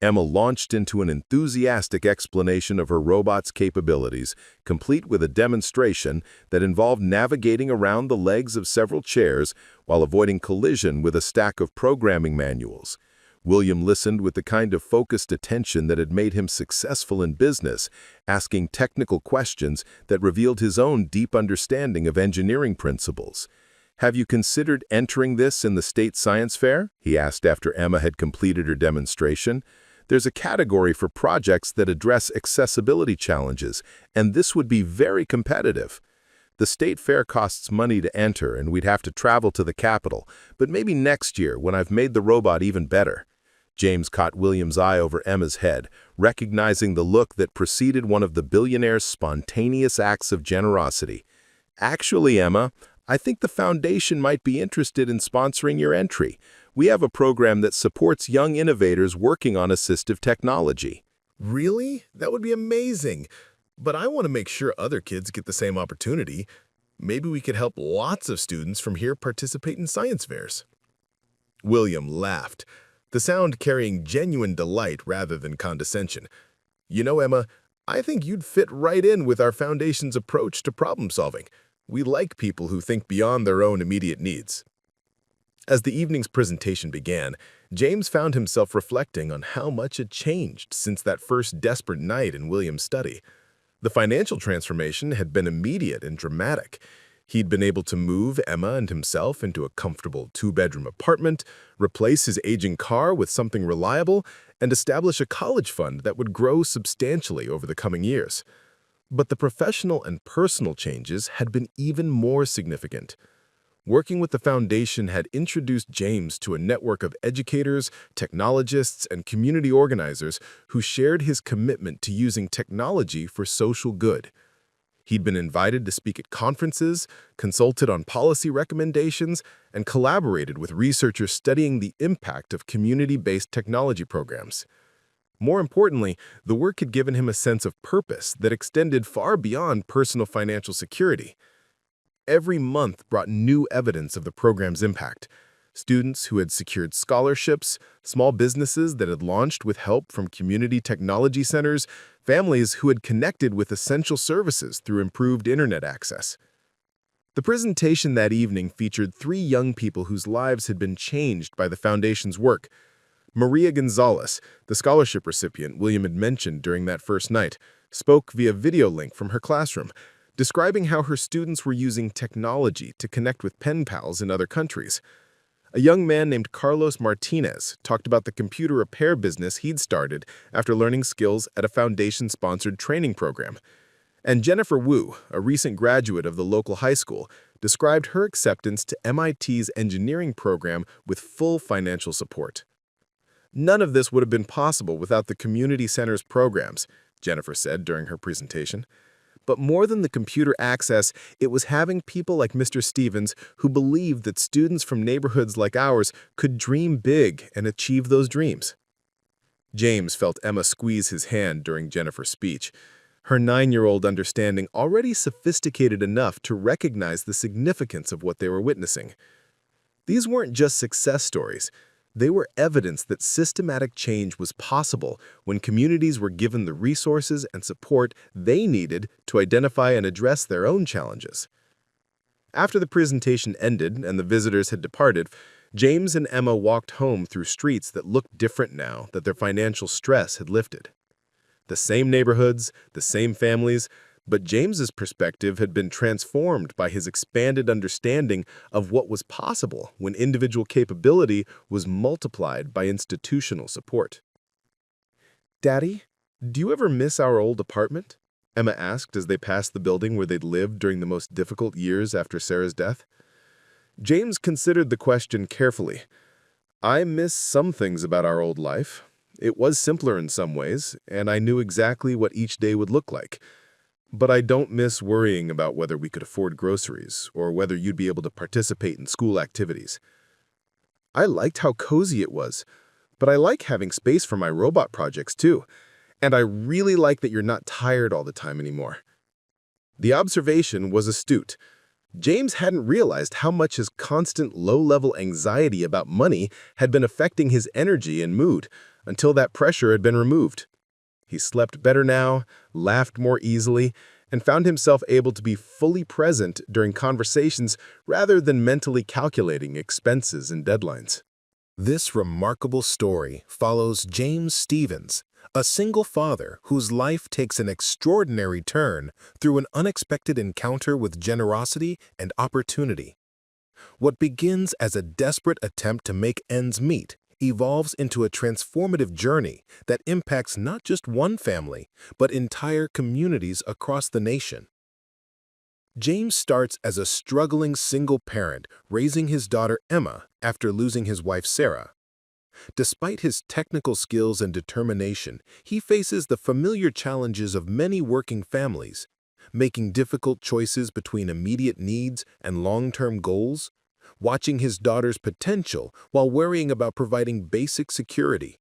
Emma launched into an enthusiastic explanation of her robot's capabilities, complete with a demonstration that involved navigating around the legs of several chairs while avoiding collision with a stack of programming manuals. William listened with the kind of focused attention that had made him successful in business, asking technical questions that revealed his own deep understanding of engineering principles. "Have you considered entering this in the state science fair?" he asked after Emma had completed her demonstration. "There's a category for projects that address accessibility challenges, and this would be very competitive. The state fair costs money to enter, and we'd have to travel to the capital, but maybe next year when I've made the robot even better." James caught William's eye over Emma's head, recognizing the look that preceded one of the billionaire's spontaneous acts of generosity. "Actually, Emma, I think the Foundation might be interested in sponsoring your entry. We have a program that supports young innovators working on assistive technology." Really? That would be amazing. But I want to make sure other kids get the same opportunity. Maybe we could help lots of students from here participate in science fairs. William laughed, the sound carrying genuine delight rather than condescension. "You know, Emma, I think you'd fit right in with our Foundation's approach to problem solving. We like people who think beyond their own immediate needs." As the evening's presentation began, James found himself reflecting on how much had changed since that first desperate night in William's study. The financial transformation had been immediate and dramatic. He'd been able to move Emma and himself into a comfortable two-bedroom apartment, replace his aging car with something reliable, and establish a college fund that would grow substantially over the coming years. But the professional and personal changes had been even more significant. Working with the Foundation had introduced James to a network of educators, technologists, and community organizers who shared his commitment to using technology for social good. He'd been invited to speak at conferences, consulted on policy recommendations, and collaborated with researchers studying the impact of community-based technology programs. More importantly, the work had given him a sense of purpose that extended far beyond personal financial security. Every month brought new evidence of the program's impact. Students who had secured scholarships, small businesses that had launched with help from community technology centers, families who had connected with essential services through improved internet access. The presentation that evening featured 3 young people whose lives had been changed by the Foundation's work. Maria Gonzalez, the scholarship recipient William had mentioned during that first night, spoke via video link from her classroom, describing how her students were using technology to connect with pen pals in other countries. A young man named Carlos Martinez talked about the computer repair business he'd started after learning skills at a foundation-sponsored training program. And Jennifer Wu, a recent graduate of the local high school, described her acceptance to MIT's engineering program with full financial support. None of this would have been possible without the community center's programs, Jennifer said during her presentation. But more than the computer access, it was having people like Mr. Stevens who believed that students from neighborhoods like ours could dream big and achieve those dreams. James felt Emma squeeze his hand during Jennifer's speech, her 9-year-old understanding already sophisticated enough to recognize the significance of what they were witnessing. These weren't just success stories. They were evidence that systematic change was possible when communities were given the resources and support they needed to identify and address their own challenges. After the presentation ended and the visitors had departed, James and Emma walked home through streets that looked different now that their financial stress had lifted. The same neighborhoods, the same families, but James's perspective had been transformed by his expanded understanding of what was possible when individual capability was multiplied by institutional support. "Daddy, do you ever miss our old apartment?" Emma asked as they passed the building where they'd lived during the most difficult years after Sarah's death. James considered the question carefully. "I miss some things about our old life. It was simpler in some ways, and I knew exactly what each day would look like. But I don't miss worrying about whether we could afford groceries or whether you'd be able to participate in school activities. I liked how cozy it was, but I like having space for my robot projects too. And I really like that you're not tired all the time anymore." The observation was astute. James hadn't realized how much his constant low-level anxiety about money had been affecting his energy and mood until that pressure had been removed. He slept better now, laughed more easily, and found himself able to be fully present during conversations rather than mentally calculating expenses and deadlines. This remarkable story follows James Stevens, a single father whose life takes an extraordinary turn through an unexpected encounter with generosity and opportunity. What begins as a desperate attempt to make ends meet evolves into a transformative journey that impacts not just one family, but entire communities across the nation. James starts as a struggling single parent raising his daughter Emma after losing his wife Sarah. Despite his technical skills and determination, he faces the familiar challenges of many working families, making difficult choices between immediate needs and long-term goals, watching his daughter's potential while worrying about providing basic security.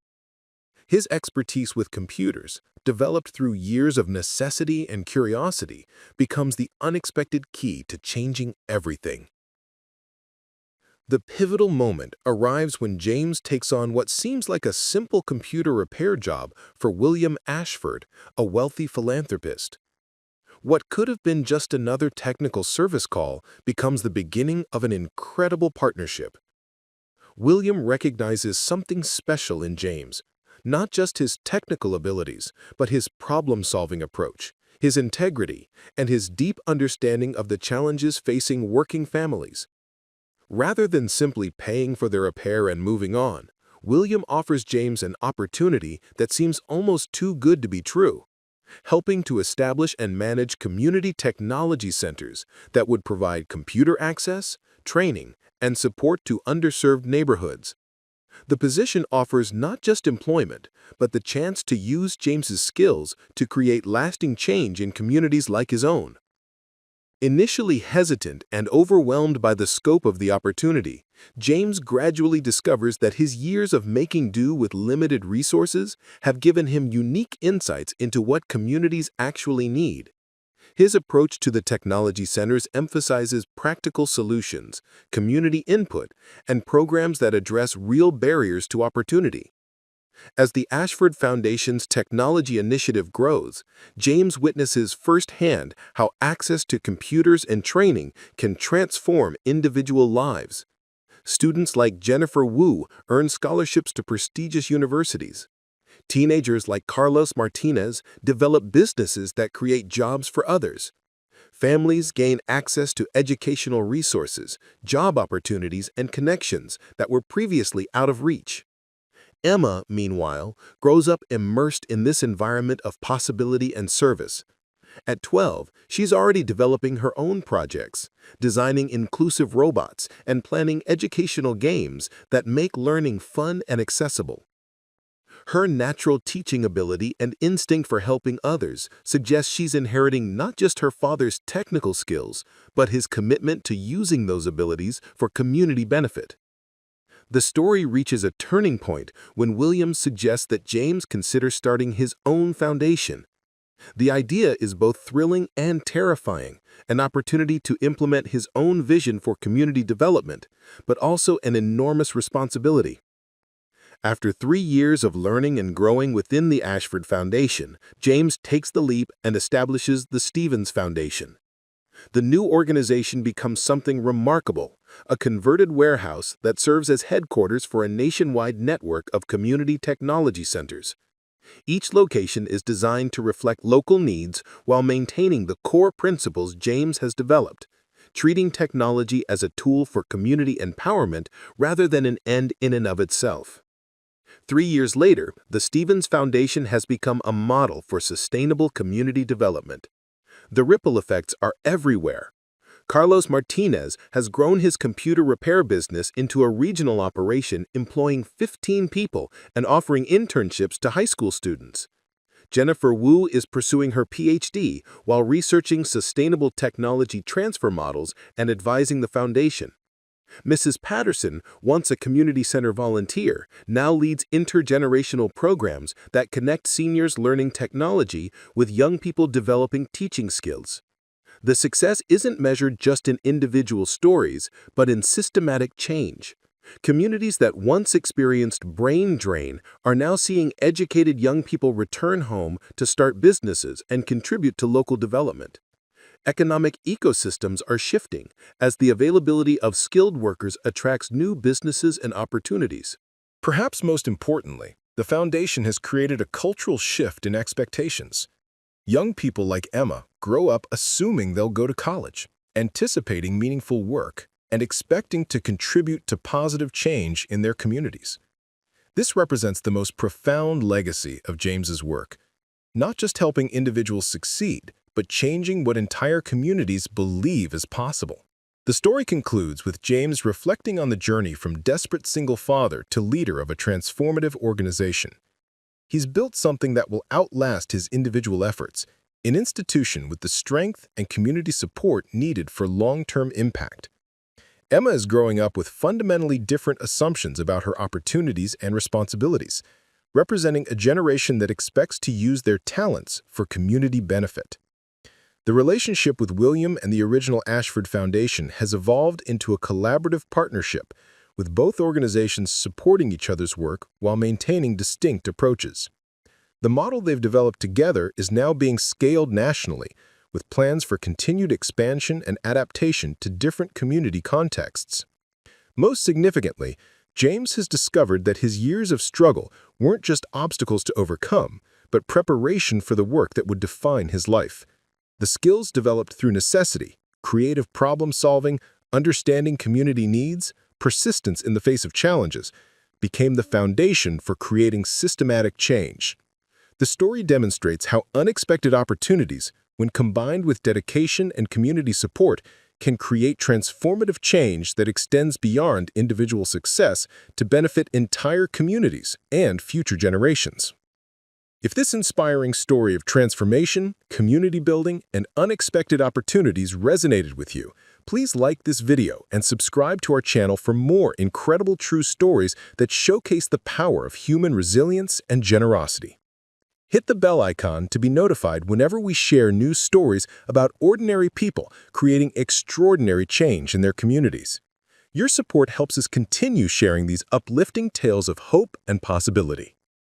His expertise with computers, developed through years of necessity and curiosity, becomes the unexpected key to changing everything. The pivotal moment arrives when James takes on what seems like a simple computer repair job for William Ashford, a wealthy philanthropist. What could have been just another technical service call becomes the beginning of an incredible partnership. William recognizes something special in James, not just his technical abilities, but his problem-solving approach, his integrity, and his deep understanding of the challenges facing working families. Rather than simply paying for their repair and moving on, William offers James an opportunity that seems almost too good to be true, helping to establish and manage community technology centers that would provide computer access, training, and support to underserved neighborhoods. The position offers not just employment, but the chance to use James's skills to create lasting change in communities like his own. Initially hesitant and overwhelmed by the scope of the opportunity, James gradually discovers that his years of making do with limited resources have given him unique insights into what communities actually need. His approach to the technology centers emphasizes practical solutions, community input, and programs that address real barriers to opportunity. As the Ashford Foundation's technology initiative grows, James witnesses firsthand how access to computers and training can transform individual lives. Students like Jennifer Wu earn scholarships to prestigious universities. Teenagers like Carlos Martinez develop businesses that create jobs for others. Families gain access to educational resources, job opportunities, and connections that were previously out of reach. Emma, meanwhile, grows up immersed in this environment of possibility and service. At 12, she's already developing her own projects, designing inclusive robots and planning educational games that make learning fun and accessible. Her natural teaching ability and instinct for helping others suggests she's inheriting not just her father's technical skills, but his commitment to using those abilities for community benefit. The story reaches a turning point when Williams suggests that James consider starting his own foundation. The idea is both thrilling and terrifying, an opportunity to implement his own vision for community development, but also an enormous responsibility. After 3 years of learning and growing within the Ashford Foundation, James takes the leap and establishes the Stevens Foundation. The new organization becomes something remarkable, a converted warehouse that serves as headquarters for a nationwide network of community technology centers. Each location is designed to reflect local needs while maintaining the core principles James has developed, treating technology as a tool for community empowerment rather than an end in and of itself. 3 years later, the Stevens Foundation has become a model for sustainable community development. The ripple effects are everywhere. Carlos Martinez has grown his computer repair business into a regional operation employing 15 people and offering internships to high school students. Jennifer Wu is pursuing her PhD while researching sustainable technology transfer models and advising the foundation. Mrs. Patterson, once a community center volunteer, now leads intergenerational programs that connect seniors learning technology with young people developing teaching skills. The success isn't measured just in individual stories, but in systematic change. Communities that once experienced brain drain are now seeing educated young people return home to start businesses and contribute to local development. Economic ecosystems are shifting as the availability of skilled workers attracts new businesses and opportunities. Perhaps most importantly, the foundation has created a cultural shift in expectations. Young people like Emma grow up assuming they'll go to college, anticipating meaningful work, and expecting to contribute to positive change in their communities. This represents the most profound legacy of James's work, not just helping individuals succeed, but changing what entire communities believe is possible. The story concludes with James reflecting on the journey from desperate single father to leader of a transformative organization. He's built something that will outlast his individual efforts, an institution with the strength and community support needed for long-term impact. Emma is growing up with fundamentally different assumptions about her opportunities and responsibilities, representing a generation that expects to use their talents for community benefit. The relationship with William and the original Ashford Foundation has evolved into a collaborative partnership, with both organizations supporting each other's work while maintaining distinct approaches. The model they've developed together is now being scaled nationally, with plans for continued expansion and adaptation to different community contexts. Most significantly, James has discovered that his years of struggle weren't just obstacles to overcome, but preparation for the work that would define his life. The skills developed through necessity, creative problem-solving, understanding community needs, persistence in the face of challenges, became the foundation for creating systematic change. The story demonstrates how unexpected opportunities, when combined with dedication and community support, can create transformative change that extends beyond individual success to benefit entire communities and future generations. If this inspiring story of transformation, community building, and unexpected opportunities resonated with you, please like this video and subscribe to our channel for more incredible true stories that showcase the power of human resilience and generosity. Hit the bell icon to be notified whenever we share new stories about ordinary people creating extraordinary change in their communities. Your support helps us continue sharing these uplifting tales of hope and possibility.